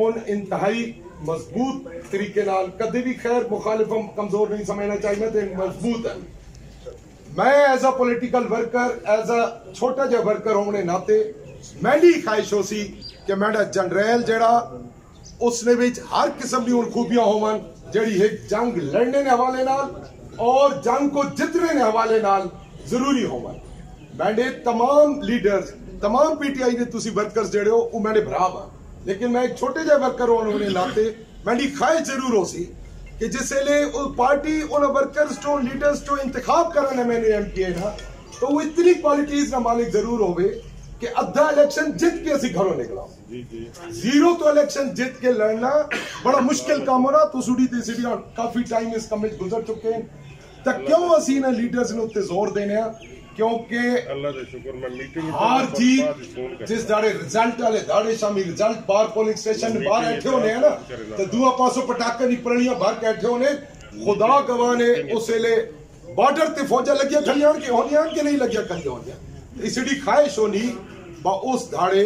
उन इंतहाई मजबूत तरीके नाल कदे भी खैर मुखालिफ कमजोर नहीं समझना चाहिए तो मजबूत है। मैं as a political worker as a छोटा जहा वर्कर होने नाते मेरी ख्वाहिश हो सी कि मेरा जनरल जड़ा उसने विच हर किस्म की खूबियां होवन जड़ी एक जंग लड़ने के हवाले नाल और जंग को जितने के हवाले नाल जरूरी होवन। मैंने तमाम लीडर्स तमाम पीटीआई ने तुसी वर्कर्स जड़े हो वो मैंने भरा वा, लेकिन मैं एक छोटे जे वर्कर होने नाते मेरी ख्वाहिश जरूर हो सी कि जिसले पार्टी उन वर्कर्स जो लीडर्स जो इंतखाब करना मैंने एमपीए ना तो वो इतनी क्वालिटीज ना मालिक जरूर होवे कि अद्धा इलेक्शन जीत के असी घरों निकला। जीरो तो इलेक्शन जीत के लड़ना बड़ा मुश्किल काम हो रहा तो सुड़ी तीसरी काफी टाइम इस कम गुजर चुके हैं। तो क्यों असी ना लीडर्स ने उत्ते जोर देने हैं क्योंकि अल्लाह दे शुक्र मैं मीटिंग हार जीत जिस दाड़े रिजल्ट वाले दाड़े शामी रिजल्ट बाहर पोलिंग स्टेशन बाहर बैठे होने हैं ना तो दुआ पासों पटाखे नी पड़नियां बाहर बैठे होने खुदा गवाह ने उस वेले बॉर्डर ते फौजा लगिया खड़ियां के होनियां कि नहीं लगिया खड़ियां होनियां इसड़ी ख्वाहिश होनी बा उस दाड़े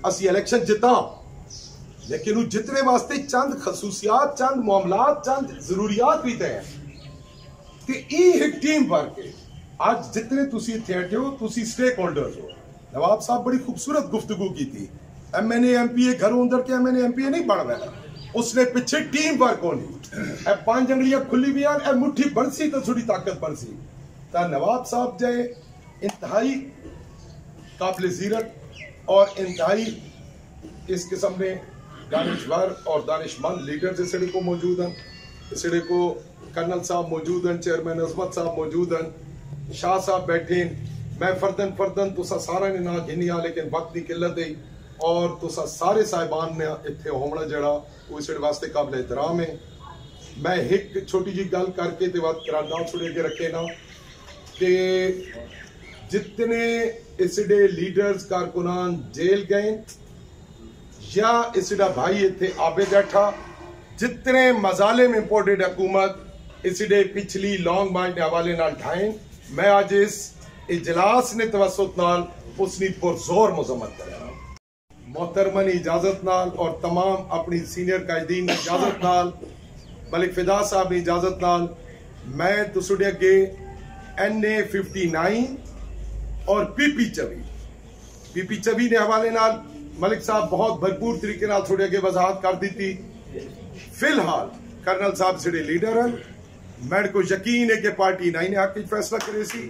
असी इलेक्शन जिता, लेकिन उस जितने वास्ते चंद खसूसियात चंद मामलात चंद जरूरियात भी तय हैं एक टीम वर्क है। आज जितने तुसी इत्थे बैठे हो तुसी स्टेक होल्डर्स हो। नवाब साहब बड़ी खूबसूरत गुफ्तगू की थी, एमएनए एमपीए घरों अंदर के एमएनए एमपीए नहीं बन रहा, उसने पीछे टीम वर्क होनी ए 5 अंगलियां खुली भी ए मुट्ठी बनसी तो थोड़ी ताकत बनसी। ता नवाब साहब जे इंतहाई काबिल जीरत और इंतहाई इस किस्म में दानिशवर और दानिशमंद लीडर इसड़े को मौजूद हैं। इसड़े को कर्नल साहब मौजूद हैं, चेयरमैन अजमत साहब मौजूद हैं, शाह साहब बैठे। मैं फर्दन तुसा सारा ने ना गिनिया लेकिन वक्त की किल्लत है और तुसा सारे साहिबान ने इत्थे होना जड़ा वो इस वास्ते काबिल एहतराम है। मैं एक छोटी जी गल करके ते बात कराना थोड़े अगे रखे ना कि जितने इसडे लीडर्स कारकुनान जेल गए या इसडा भाई इत्थे आबे बैठा जितने मजाले में इंपोर्टेड हुकूमत इसडे पिछली लॉन्ग मार्च के हवाले नाल ढाएं मैं आज इस इजलास ने तवसुत नाल उसनी पुरजोर मजम्मत करा। मोहतरमा की इजाजत नाल और तमाम अपनी सीनियर कायदीन की इजाजत नाल मलिक फिदा साहब की इजाजत नाल मैं तुसुडे अगे NA 59 और PP 24 ने हवाले नाल मलिक साहब बहुत भरपूर तरीके नाल थोड़े अगे वजाहत कर दी थी। फिलहाल कर्नल साहब से लीडर हैं, मेरे को यकीन है कि पार्टी नहीं ने आके फैसला करे सी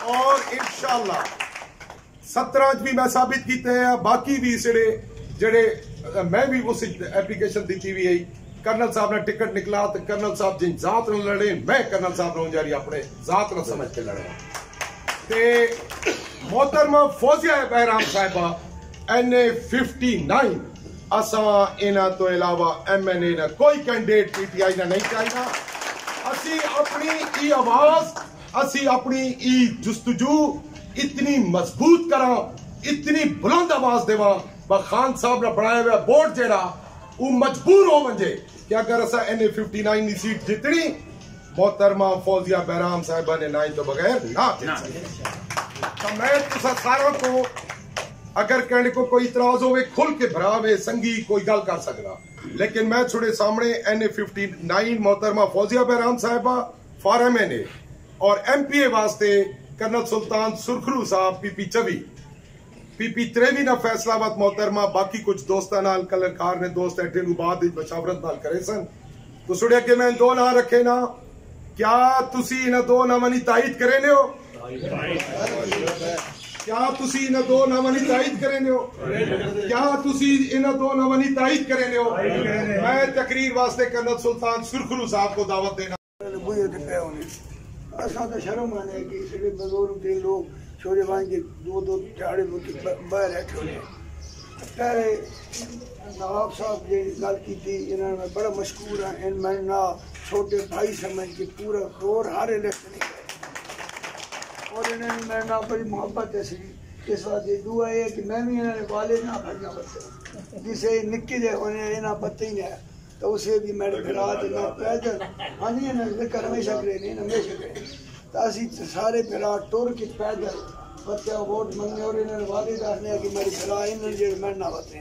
और इंशाअल्लाह 17 भी मैं साबित किते हैं बाकी भी इसड़े जड़े मैं भी उस एप्लीकेशन दी हुई है। कर्नल साहब ने टिकट निकला तो कर्नल साहब जिन जात न लड़े मैं कर्नल साहब रो जारी अपने जात न समझ के लड़ा ते मोहतरमा फौजिया बहराम साहिबा NA 59 असा इना तो अलावा MNA ना कोई कैंडिडेट PTI ना नहीं चाहिए। असी अपनी ई आवाज असी अपनी ई जुस्तजू इतनी मजबूत करा इतनी बुलंद आवाज देवा खान साहब ने बनाया हुआ बोर्ड जेड़ा वो मजबूर हो मंजे कि अगर असा NA 59 की सीट जितनी मोहतरमा फौजिया बहराम साहिबा ने ना तो बगैर ना जीत सके। तो मैं तुसा सारों को अगर कहने को कोई इतराज हो खुल के भरावे संगी कोई गल कर सकता, लेकिन मैं थोड़े सामने NA 59 मोहतरमा फौजिया बहराम साहिबा फॉर MNA और MPA वास्ते कर्नल सुल्तान सुरखरू साहब PP 23 ना फैसला बात मोहतरमा बाकी कुछ दोस्तां नाल कलरकार ने दोस्त एटे बाद मशावरत नाल करे सन तो सुड़े के मैं 2 ना रखे ना क्या तुसी इन 2 नावां दी तायद करे ने हो क्या तुसी इन 2 नावां दी तायद करे ने हो क्या तुसी इन 2 नावां दी तायद करे ने हो। मैं तकरीर वास्ते कर्नल सुल्तान सुरखरू साहब को दावत देना असा तो शर्म आने कि इसलिए बुजुर्ग के लोग छोरे वांग के 2 झाड़े बाहर बैठे होने पहले नवाब साहब जी गल की थी इन्होंने बड़ा मशहूर है इन मैं ना छोटे भाई समझ के पूरा रोर हर इलेक्शन और इन्होंने मेरे ना बड़ी मोहब्बत है सी इस बात दुआ है कि मैं भी इन्होंने वाले ना फड़ना बच्चे जिसे निक्के जे होने इन्हें पता ही नहीं तो उसे भी मेरे फिरा पैदल हाँ जी जिक्र हमेशा करे नहीं हमेशा करे तो असी सारे फिरा टुर के पैदल बच्चा वोट मंगने और इन्होंने वादे दसने कि मेरी फिरा इन्होंने जो मरना बचने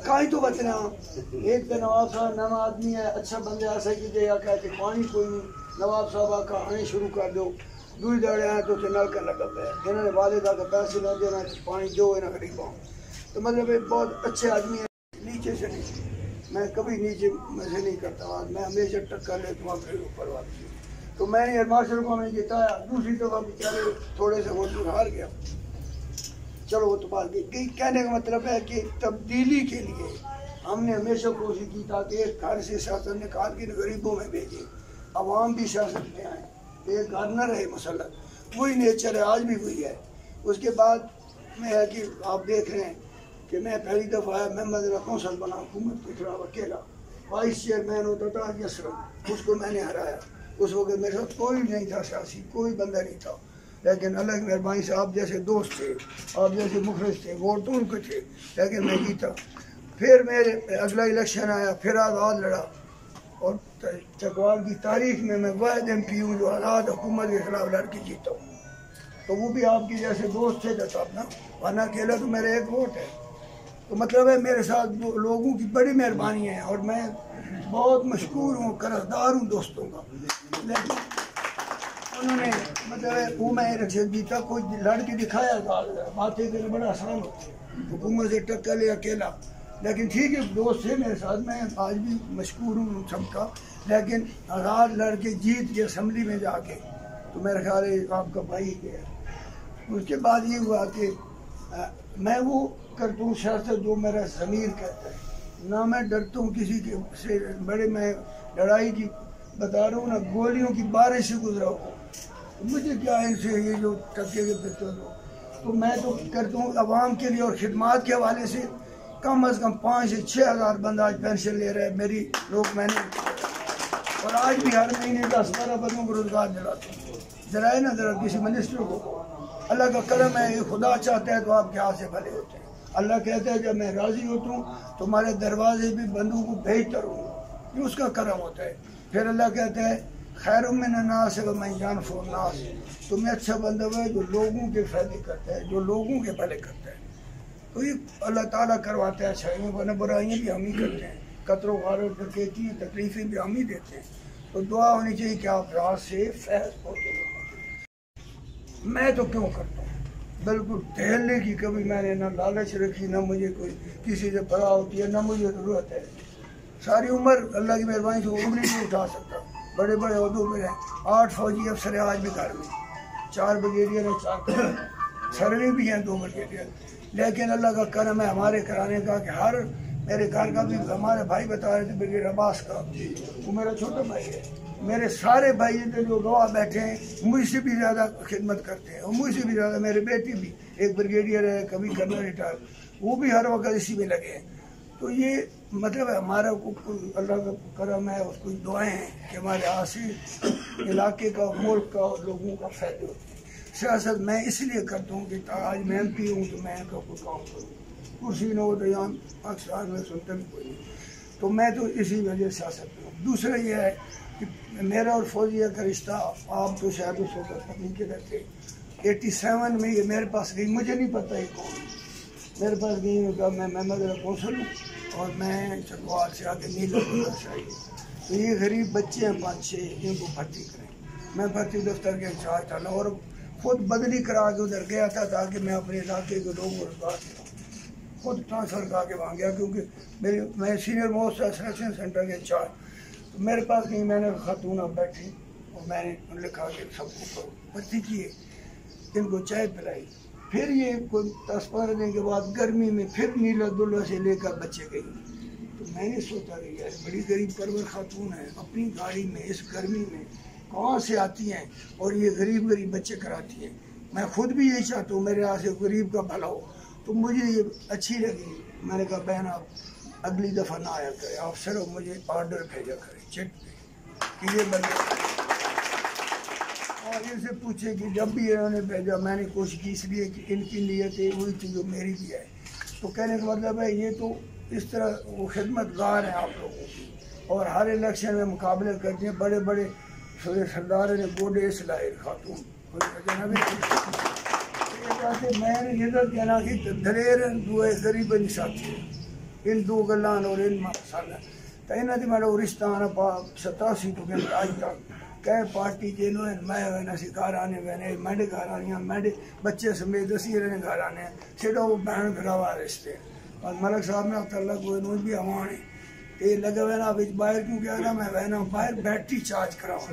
कहीं तो बचना एक तो नवाब साहब नवा आदमी है अच्छा बंदे आ सके जे आखा कि पानी कोई नहीं नवाब साहब आखा आने शुरू कर दो दूई दौड़े आए तो उसे नलका लगा पाया, इन्होंने वालिदा के पैसे न देना, पानी दो इन्हें गरीबों। तो मतलब ये बहुत अच्छे आदमी है, नीचे से नहीं, मैं कभी नीचे मजे नहीं करता, मैं हमेशा टक्कर ले तुम अपने ऊपर वाली। तो मैंने मास्टर को मैंने जिताया, दूसरी दफा बेचारे थोड़े से वोट हार गया। चलो वो तो बात गई। कहने का मतलब है कि तब्दीली के लिए हमने हमेशा कोशिश की ताकि एक घर से सियासत निकाल के गरीबों में भेजे, अवाम भी सियासत में आए, एक घर न रहे मसला। वही नेचर है, आज भी वही है। उसके बाद में है कि आप देख रहे हैं कि मैं पहली दफ़ा आया, मैं मदरा कौंसल बना हुकूमत के खिलाफ अकेला, वाइस चेयरमैन होता था यसरत, उसको मैंने हराया। उस वक्त मेरे साथ कोई नहीं था, सियासी कोई बंदा नहीं था, लेकिन अल्लाह की मेहरबानी से आप जैसे दोस्त थे, आप जैसे मुखलिस थे, वोट तो उनके थे, लेकिन मैं जीता। फिर मेरे अगला इलेक्शन आया, फिर आज़ाद लड़ा, और चकवाल की तारीख में मैं वाहिद MP हूँ जो आज़ाद हुकूमत के खिलाफ लड़ के जीता हूँ। तो वो भी आपके जैसे दोस्त थे जैसा अपना, वरना अकेला तो मेरा एक वोट है। तो मतलब है मेरे साथ लोगों की बड़ी मेहरबानी है, और मैं बहुत मशहूर हूँ, कर्जदार हूँ दोस्तों का। लेकिन उन्होंने मतलब वो मैं इलेक्शन जीता, कोई लड़ के दिखाया, बातें करना बड़ा आसान होता है, हुकूमत से टक्कर ले अकेला। लेकिन ठीक है, दोस्त थे मेरे साथ, मैं आज भी मशहूर हूँ सबका। लेकिन आज़ाद लड़ के जीत के असम्बली में जाके, तो मेरा ख्याल है आपका भाई गया। उसके बाद ये हुआ कि मैं वो करता हूँ सियासत जो मेरा ज़मीर कहता है, ना मैं डरता हूँ किसी के से। बड़े मैं लड़ाई की बता रहा हूँ ना, गोलियों की बारिश से गुजरा हूँ, मुझे क्या इनसे ये जो टक्के के पेट्रोल हो। तो मैं तो करता हूँ आवाम के लिए, और खिदमात के हवाले से कम अज़ कम 5 से 6 हज़ार बंदा आज पेंशन ले रहा है मेरी लोग, मैंने। और आज भी हर महीने 10-12 बंदों को रोजगार दिलाता हूँ। जरा है ना, जरा किसी मिनिस्टर को, अल्लाह का करम है, ये खुदा चाहता है तो आपके हाथ से भले होते हैं। अल्लाह कहता है जब मैं राज़ी होता हूँ तुम्हारे दरवाजे भी बंदों को भेजता रहूँगा, ये उसका करम होता है। फिर अल्लाह कहता है खैर मिन अन्नास व मन यानफउ अन्नास, तुम्हें अच्छा बंदा है जो लोगों के फायदे करता है, जो लोगों के भले करता है। तो ये अल्लाह ताला करवाता है अच्छाइयों, वरना बुराइयाँ भी हम ही करते हैं, कतरो गारो डकैती तकलीफ़ें भी हम ही देते हैं। तो दुआ होनी चाहिए कि आप रात से फैज़ पहुँचे। मैं तो क्यों करता हूँ, बिल्कुल टहलने की कभी मैंने ना लालच रखी, ना मुझे कोई किसी से परा होती है, ना मुझे ज़रूरत है। सारी उम्र अल्लाह की मेहरबानी से उंगली नहीं उठा सकता, बड़े बड़े उहदों में हैं। 8 फौजी अफसर है आज भी घर में, 4 ब्रिगेडियर हैं, 4 सरनी भी हैं, 2 ब्रिगेडियर। लेकिन अल्लाह का करम है हमारे कराने का कि हर मेरे घर का भी, हमारे भाई बता रहे थे ब्रिगेडियर अब्बास का, वो मेरा छोटा भाई है। मेरे सारे भाई जो गवाह बैठे हैं मुझसे भी ज़्यादा खिदमत करते हैं, और मुझसे भी ज़्यादा मेरे बेटे भी, एक ब्रिगेडियर है, कभी कर्नल रिटायर, वो भी हर वक्त इसी में लगे हैं। तो ये मतलब है हमारा अल्लाह का करम है, उसको दुआएं हैं कि हमारे आसिर इलाके का, मुल्क का और लोगों का फ़ायदे होते हैं। सियासत मैं इसलिए करता हूँ कि आज मैं MP हूँ तो मैं इनका कोई काम करूँ, कुर्सी न हो तो यहाँ पाकिस्तान में सुनते भी कोई नहीं। तो मैं तो इसी वजह सियासत में हूँ। दूसरा ये है कि मेरा और फौजिया का रिश्ता, आप तो शायद उस वक्त पत्नी के रहते, 87 में ये मेरे पास गई, मुझे नहीं पता ये कौन, मेरे पास गई, उनका मैं महमद कौंसल हूँ और मैं चकवाल से आके नीला से आई। तो ये गरीब बच्चे हैं 5-6, इनको भर्ती करें। मैं भर्ती दफ्तर के इंचार्ज था और खुद बदली करा के उधर गया था ताकि मैं अपने इलाके के लोगों को रोजगार दूँ। खुद ट्रांसफ़र करा के वहाँ गया क्योंकि मैं सीनियर मोस्ट सिलेक्शन सेंटर के इंचार्ज। तो मेरे पास कहीं मैंने खातून अब बैठी और मैंने लिखा कि सबको भर्ती किए, इनको चाय पिलाई। फिर ये कोई 10-15 दिन के बाद गर्मी में फिर नीला दुल्ला से लेकर बच्चे गई। तो मैंने सोचा कि यार बड़ी गरीब परवर खातून है, अपनी गाड़ी में इस गर्मी में कहाँ से आती हैं और ये गरीब बच्चे कराती हैं। मैं खुद भी यही चाहता हूँ मेरे यहाँ से गरीब का भला हो। तो मुझे ये अच्छी लगी। मैंने कहा बहन आप अगली दफ़ा ना आया करें, आप सिर्फ मुझे ऑर्डर भेजा करें चिट पे कि ये बंदे, और इनसे पूछे कि जब भी इन्होंने भेजा मैंने कोशिश की इसलिए कि इनकी नीयतें वही थी जो मेरी भी है। तो कहने का मतलब है ये तो इस तरह वो खिदमतगार हैं आप लोगों की, और हर इलेक्शन में मुकाबले करते हैं। बड़े बड़े सरदार ने गोडे सिलाए खातून मैंने इधर कहना कि दलेर दुए गरीब साथी इन 2 गल्लां और इन मसाला तो इन्होंने मेरा रिश्ता आना 87 तो आज तक कह पार्टी जिन्होंने मैं ना घर आने मैंने मैंने घर आनी मैंने बच्चे समेत दसी ने घर आने सिर्फ वो बहन भरावा रिश्ते और मलक साहब ने तल्ला कोई नूज भी हमारे ये लगे हुए ना बिच बाहर क्यों गया ना मैं वहना बाहर बैटरी चार्ज करावा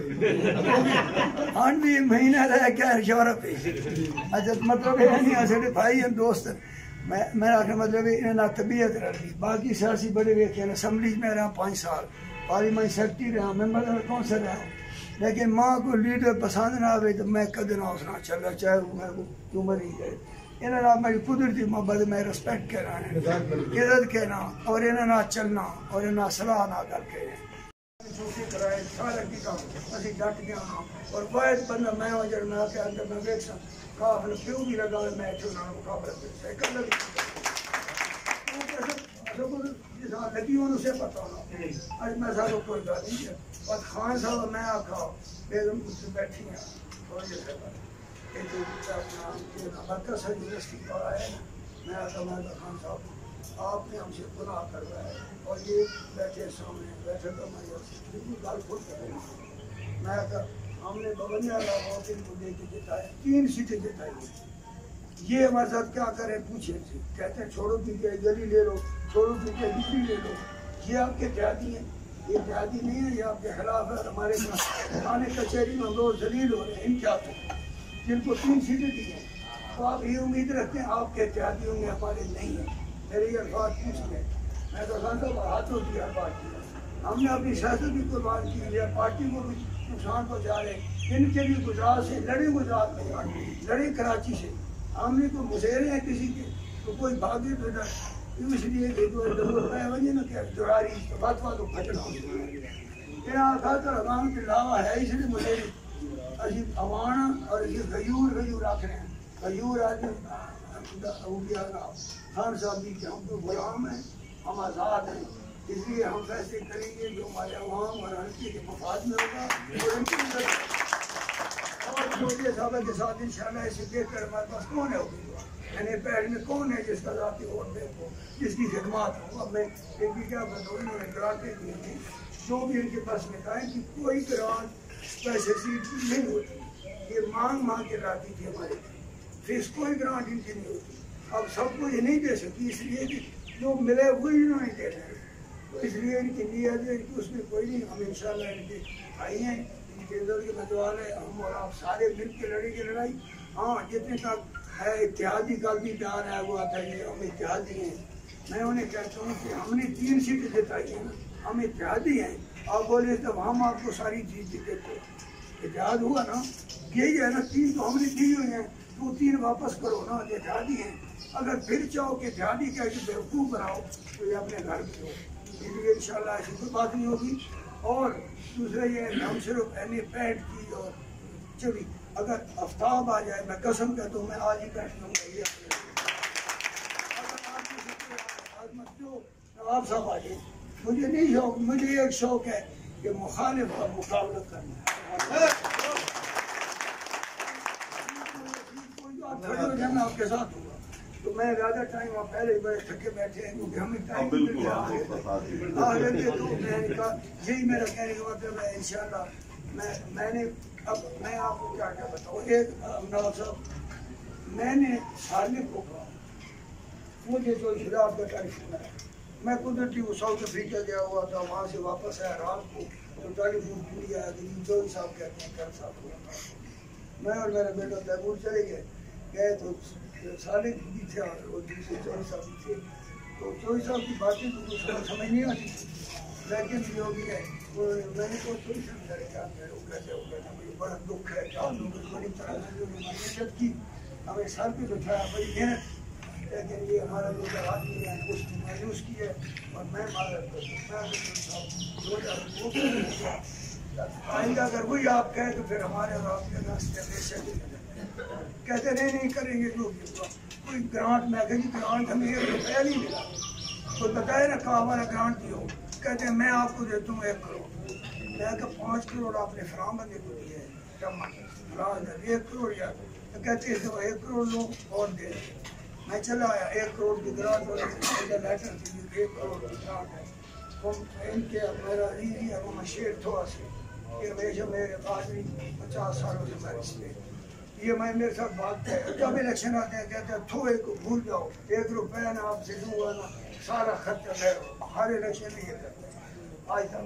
हाँ भी महीना रह क्या इशारा पे अच्छा मतलब ये नहीं असले भाई हैं दोस्त मेरा आखिर मतलब इन्हें ना तबीयत रही बाकी सियासी बड़े वेखे असम्बली में रहा 5 साल पार्लियामेंट सेक्रेटरी रहा मेंबर कौंसल रहा लेकिन माँ को लीडर पसंद ना आए तो मैं कद ना उसना चला चाहे मैं उम्र ही गए इन्हें मेरी कुदरती मोहब्बत में रिस्पेक्ट कहना है इज्जत कहना और इन्हें ना चलना और इन्हें सलाह ना करके सारा की काम असं डट गया और वायद बंदा मैं जब मैं के अंदर मैं देख काफिल क्यों भी लगा मैं चुना मुकाबला लगी उसे पता होना आज मैं सारा कोई बात नहीं है और खान साहब मैं आखा बेगम मुझसे बैठी हैं और ये अपना सर यूनिवर्सिटी का है मैं आता मैं खान साहब आपने हमसे गुनाह करवाया और ये बैठे सामने बैठे तो मैं बिल्कुल गाल खोल कर मैं आता हमने बबनिया को दे के जिताया 3 सीटें जिताई ये हमारे साथ क्या करें पूछे कहते हैं छोड़ो पीछे गली ले लो छोड़ो पीछे बिजली ले लो ये आपके त्यागी हैं ये त्यागी नहीं है ये आपके खिलाफ है हमारे थाने कचहरी में लोग जलील हो रहे हैं इनके हाथों जिनको 3 सीटें दी हैं तो आप ये उम्मीद रखते हैं आपके त्यागी होंगे हमारे नहीं है मेरे ये अल्फाज पूछ लें मैं तो खान हाथ होती है पार्टी हमने अपनी सियासत भी कुर्बान की है पार्टी को भी नुकसान पहुँचा रहे इनके भी गुजरात से लड़े गुजरात में लड़े कराची से हमने तो मुसेरे हैं किसी के तो कोई भागे तो इसलिए वजह ना क्या दुरारी बात तो फटना अवाम के अलावा है इसलिए मुसेरे अभी अवाना और ये गयूर रख रहे हैं गयूर आदमी खान साहब भी कि हम तो गुलाम हैं हम आज़ाद हैं इसलिए हम फैसले करेंगे जो हमारे अवाम और हल्के के मफाद में होगा और उनकी और मोदी साहब के साथ इंशाल्लाह इसे देखकर हमारे पास कौन है यानी पैर में कौन है जिसका जाती वोट दे को जिसकी खिदमत हो अब मैं इनकी क्या बताऊँ इन्होंने ग्रांटें दी थी जो भी इनके पास में कहा कि कोई ग्रांट पैसे सीट नहीं होती ये मांग के लाती थी हमारे फिर कोई ग्रांट इनकी नहीं होती अब सबको ये नहीं दे सकती इसलिए कि जो मिले वही इन्होंने दे रहे तो इसलिए इनकी नीयत है कि उसमें कोई नहीं हम इंशाल्लाह इनके भाई हैं इनके इधर के बदवाल है हम और आप सारे मिल के लड़ेंगे लड़ाई हाँ जितने तक है इत्तेहादी का भी प्यार है वो आता है हम इत्तेहादी हैं मैं उन्हें कहता हूँ कि हमने 3 सीटें जिताई हैं ना हम इत्तेहादी हैं आप बोले तब हम आपको सारी चीज़ देते इत्तेहाद हुआ ना यही है ना 3 तो हमने दी हुई हैं तो 3 वापस करो ना इत्तेहादी हैं अगर फिर चाहो कि इत्तेहादी कह के बेवकूफ़ बनाओ तो ये अपने घर में हो इसलिए इंशाल्लाह ऐसी कोई बात नहीं होगी और दूसरा ये हम सिर्फ पैंट की और चली अगर आफ्ताब आ जाए मैं कसम कहता हूँ मैं आज ही बैठ लूँगा ये नवाब साहब आ जाए मुझे नहीं शौक मुझे एक शौक है कि मुखालिफ का मुकाबला करना मैं आपके साथ हूँ तो मैं ज़्यादा टाइम आप पहले बड़े थके बैठे हैं क्योंकि हमें टाइम तो यही मेरा कहने का मतलब है इंशाल्लाह मैंने अब मैं आपको क्या क्या बताऊँ एक नवाब साहब मैंने साले को कहा मुझे तो खिलाफ का टेलीफोन है मैं कुदरती वो साउथ अफ्रीका गया हुआ था वहाँ से वापस आया रात को तो टेलीफोन पूरी आया जो साहब कहते हैं कर साहब मैं और मेरा बेटा तैमूर चले गए तो साले भी थे और दूसरे 24 साल भी थे तो 24 साल की बातें तो कुछ समझ नहीं आती थी लेकिन जो भी है मैंने तो थोड़ी समझा क्या वो कहते मुझे बड़ा दुख है क्या बड़ी तरह से जो मेहनत की हमें सर पे बिठाया बड़ी मेहनत लेकिन ये हमारा जो आदमी है उसकी मायूस की है और मैं आएंगे अगर वही आप कहें तो फिर हमारे और आपके रास्ते कहते नहीं करेंगे जो कोई ग्रांट मैं कहीं ग्रांट हमें ₹1 नहीं मिला तो बताए ना कहा हमारा ग्रांट दियो कहते हैं मैं आपको देता हूँ 1 करोड़ मैं तो 5 करोड़ आपने फराम बंदे को दिए है 1 करोड़ यार तो कहते हैं 1 करोड़ लोग और दे मैं चला आया 1 करोड़ की ग्रांट लेटर 1 करोड़ की ग्रांट है इनके मेरा शेर थोड़ा से कि हमेशा मेरे आदमी 50 सालों से मैं इसमें ये मैं मेरे साथ बात है। जब इलेक्शन आते हैं कहते हैं थोड़े को भूल जाओ, 1 रुपया ना आपसे दूंगा ना, सारा खर्चा मैं हर इलेक्शन में ये करते हैं आज तक।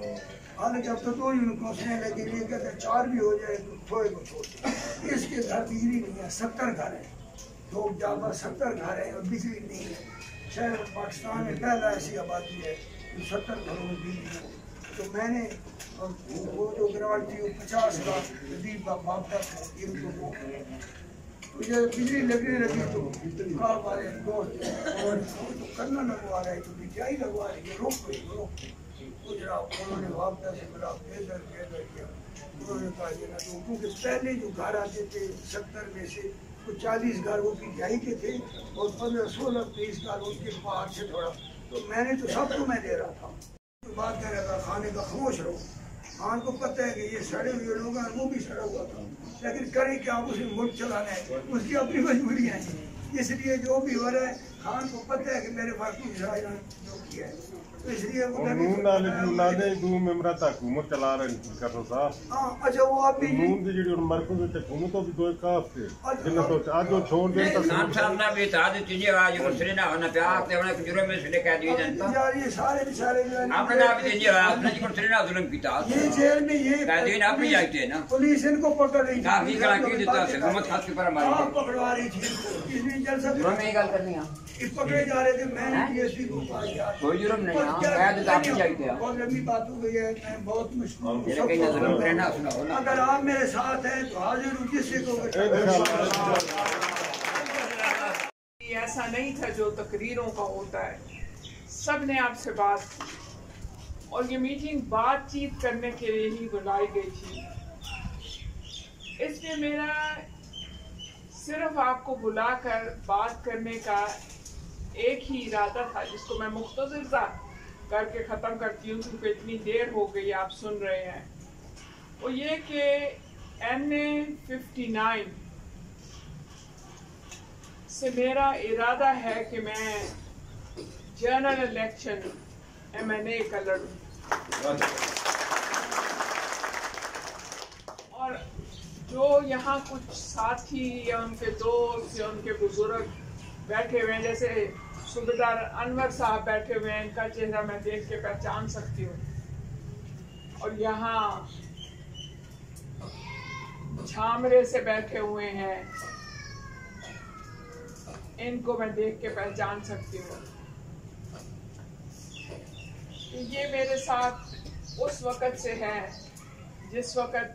हालांकि अब तो 2 यूनिट हैं, लेकिन ये कहते हैं 4 भी हो जाए तो थोड़े को छोड़। इसके घर बिजली नहीं है, 70 घर है, 2 जाकर 70 घर है और बिजली नहीं है। शायद पाकिस्तान में पहला ऐसी आबादी है जो 70 घरों में बिजली है। तो मैंने वो जो ग्रांट थी वो 50 लाख नदीब का बाप तक है, इनको मुझे बिजली लगने लगी तो कार वाले दोस्त और तो करना लगवा रहे तो बिजाई लगवा रही है, रोक गुजरा। उन्होंने वापस से मिला बेदर किया। उन्होंने कहा ये ना तो क्योंकि पहले जो घर आते थे 70 में से तो 40 घर वो बिजाई के थे और 15, 16, 23 घर उनके बाहर से थोड़ा। तो मैंने तो सबको मैं दे रहा था। बात कर रहा था खाने का, खामोश रहो। खान को पता है कि ये सड़े हुए लोग हैं, वो भी सड़ा हुआ था, लेकिन करें क्या, उसे मुल्क चलाना है, उसकी अपनी मजबूरी है। इसलिए जो भी हो रहा है खान को पता है कि मेरे पास कुछ जो किया है, तो इसलिए हुकूमत चला रहे हैं। हाँ अच्छा वो आप भी मरकज हुकूमत तो भी दो काफ थे आज जो छोड़ दे खान साहब ना भी था चीजें आज उसने ना होना प्यार से होना कुछ में से कह दिए जनता ये सारे बेचारे आपने ना भी दीजिए आपने जी कुछ ना जुल्म किया ये जेल में ये कह दिए आप नहीं जाते हैं ना पुलिस इनको पकड़ रही थी, काफी कला की देता है हुकूमत खास के पर हमारी पकड़वा रही थी। इसलिए जलसा जुर्म में गल करनी है पकड़े जा रहे थे, मैंने डीएसपी को कोई जुर्म नहीं है कैद आप नहीं जाते हैं। बहुत लंबी बात हो गई है, मैं बहुत मुश्किल ये कहीं ना जुर्म करना सुनाओ ना। अगर आप मेरे साथ हैं तो हाजिर हूँ जिससे को ऐसा नहीं था जो तकरीरों का होता है। सब ने आपसे बात की और ये मीटिंग बातचीत करने के लिए ही बुलाई गई थी। इसलिए मेरा सिर्फ आपको बुलाकर बात करने का एक ही इरादा था, जिसको मैं मुख्तसर सा करके ख़त्म करती हूँ क्योंकि इतनी देर हो गई आप सुन रहे हैं। वो ये कि NA 59 से मेरा इरादा है कि मैं जनरल इलेक्शन MNA का लड़ूं। और जो यहाँ कुछ साथी या उनके दोस्त या उनके बुजुर्ग बैठे हुए हैं, जैसे सूबेदार अनवर साहब बैठे हुए हैं, इनका चेहरा मैं देख के पहचान सकती हूँ। और यहाँ झामरे से बैठे हुए हैं, इनको मैं देख के पहचान सकती हूँ। ये मेरे साथ उस वक़्त से है जिस वक़्त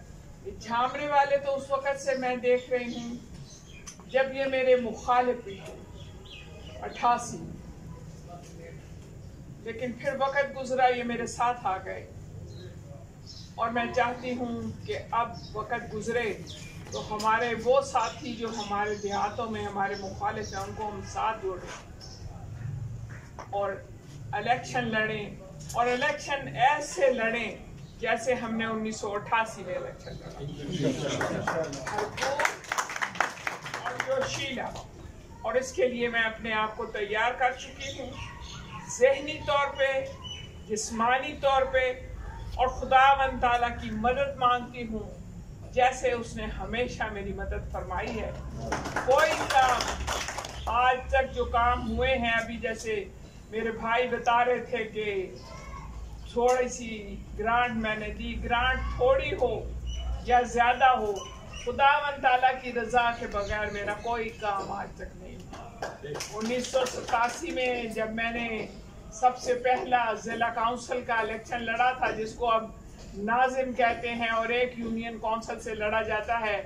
झामरे वाले तो उस वक़्त से मैं देख रही हूँ जब ये मेरे मुखालिफ भी थे 88, लेकिन फिर वक़्त गुजरा, ये मेरे साथ आ गए। और मैं चाहती हूँ कि अब वक़्त गुजरे तो हमारे वो साथी जो हमारे देहातों में हमारे मुखालिफ हैं उनको हम साथ जोड़ें और इलेक्शन लड़ें, और इलेक्शन ऐसे लड़ें जैसे हमने 1988 में इलेक्शन लड़ा और जोशीला। और इसके लिए मैं अपने आप को तैयार कर चुकी हूँ, ज़हनी तौर पे, जिस्मानी तौर पे, और खुदावंद ताला की मदद मांगती हूँ जैसे उसने हमेशा मेरी मदद फरमाई है। कोई काम आज तक जो काम हुए हैं, अभी जैसे मेरे भाई बता रहे थे कि थोड़ी सी ग्रांट मैंने दी, ग्रांट थोड़ी हो या ज़्यादा हो, खुदावंद ताला की रज़ा के बगैर मेरा कोई काम आज तक नहीं हुआ। 1987 में जब मैंने सबसे पहला ज़िला काउंसिल का इलेक्शन लड़ा था, जिसको अब नाजिम कहते हैं, और एक यूनियन काउंसिल से लड़ा जाता है,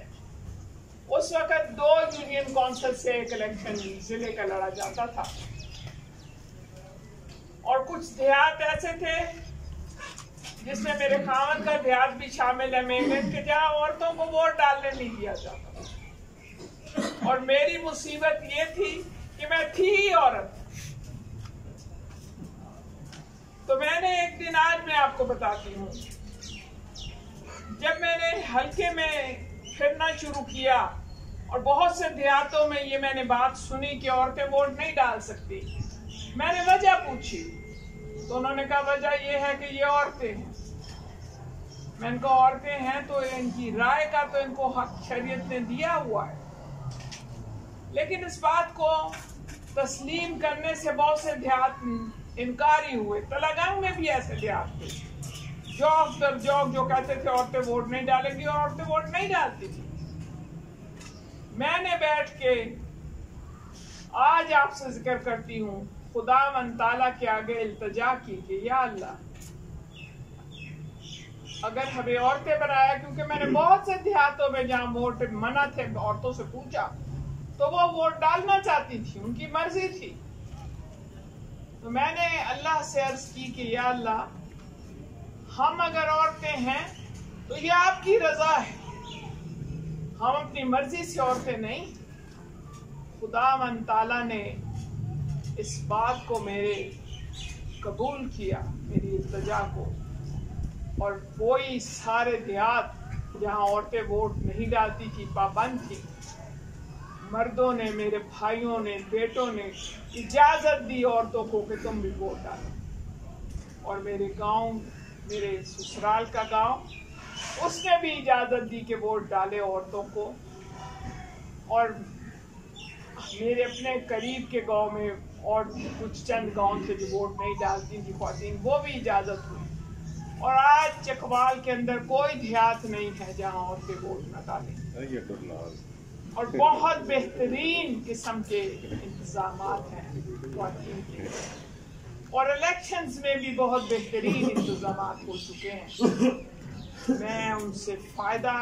उस वक़्त 2 यूनियन काउंसिल से एक इलेक्शन ज़िले का लड़ा जाता था। और कुछ देहात ऐसे थे जिसमें मेरे खामन का देहात भी शामिल है, मेघन के जहाँ औरतों को वोट डालने नहीं दिया जाता। और मेरी मुसीबत ये थी कि मैं थी ही औरत। तो मैंने एक दिन, आज मैं आपको बताती हूँ, जब मैंने हल्के में फिरना शुरू किया और बहुत से देहातों में ये मैंने बात सुनी कि औरतें वोट नहीं डाल सकती, मैंने वजह पूछी तो उन्होंने कहा वजह ये है कि ये औरतें हैं। मैं इनको औरतें हैं तो इनकी राय का तो इनको हक शरीयत ने दिया हुआ है, लेकिन इस बात को तस्लीम करने से बहुत से देहात इनकारी हुए। तलागांव में भी ऐसे देहात थे, जौक दर जौक जो कहते थे औरतें वोट नहीं डालेंगी, और औरतें वोट नहीं डालती थी। मैंने बैठ के आज आपसे जिक्र करती हूँ, खुदावंद ताला के आगे इल्तिजा की कि या अल्लाह अगर हमें औरतें बनाया, क्योंकि मैंने बहुत से देहातों में जहाँ वोट मना थे औरतों से पूछा तो वो वोट डालना चाहती थी, उनकी मर्जी थी। तो मैंने अल्लाह से अर्ज की कि या अल्लाह हम अगर औरतें हैं तो ये आपकी रजा है, हम अपनी मर्जी से औरतें नहीं। खुदावंद ताला ने इस बात को मेरे कबूल किया, मेरी इल्तिजा को, और कोई सारे देहात जहाँ औरतें वोट नहीं डालती थी, पाबंद थी, मर्दों ने, मेरे भाइयों ने, बेटों ने इजाजत दी औरतों को कि तुम भी वोट डालो। और मेरे गांव, मेरे ससुराल का गांव, उसने भी इजाजत दी कि वोट डाले औरतों को। और मेरे अपने करीब के गांव में और कुछ चंद गांव थे जो वोट नहीं डालती थी ख्वातीन, वो भी इजाजत हुई। और आज चकवाल के अंदर कोई देहात नहीं है जहां औरतें वोट न डालें, और बहुत बेहतरीन किस्म के इंतजाम हैं ख्वातीन के, और इलेक्शंस में भी बहुत बेहतरीन इंतजाम हो चुके हैं। मैं उनसे फायदा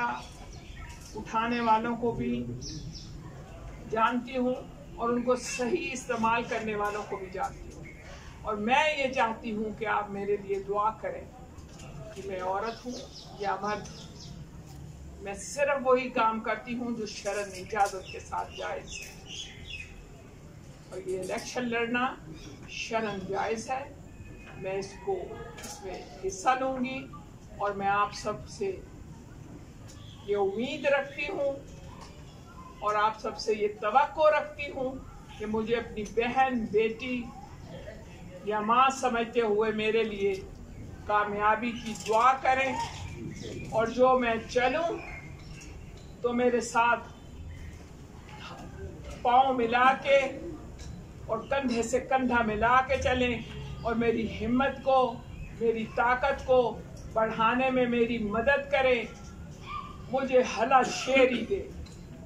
उठाने वालों को भी जानती हूँ और उनको सही इस्तेमाल करने वालों को भी जानती हूँ, और मैं ये चाहती हूँ कि आप मेरे लिए दुआ करें कि मैं औरत हूँ या मर्द, मैं सिर्फ वही काम करती हूँ जो शरन इजाजत के साथ जायज है, और ये इलेक्शन लड़ना शरन जायज है। मैं इसमें हिस्सा लूंगी, और मैं आप सब से ये उम्मीद रखती हूँ और आप सबसे ये तवक्को रखती हूँ कि मुझे अपनी बहन, बेटी या माँ समझते हुए मेरे लिए कामयाबी की दुआ करें, और जो मैं चलूं तो मेरे साथ पाँव मिला के और कंधे से कंधा मिला के चलें, और मेरी हिम्मत को, मेरी ताकत को बढ़ाने में मेरी मदद करें। मुझे हला शेरी दे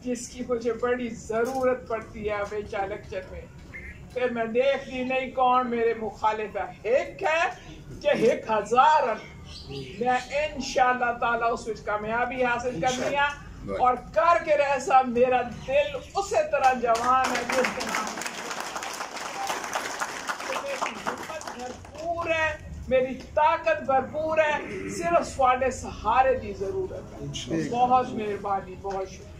जिसकी मुझे बड़ी ज़रूरत पड़ती है हमेशा इलेक्शन में। फिर मैं देखती नहीं कौन मेरे मुखालिफ है, हिक है कि हिक हजार। मैं इंशाअल्लाह ताला उस विच कामयाबी हासिल करनी है, और करके रह मेरा दिल उसी तरह जवान है जिसके नाम भरपूर है, मेरी ताकत भरपूर है, सिर्फ स्वाडे सहारे की जरूरत है। बहुत मेहरबानी, बहुत शुक्रिया।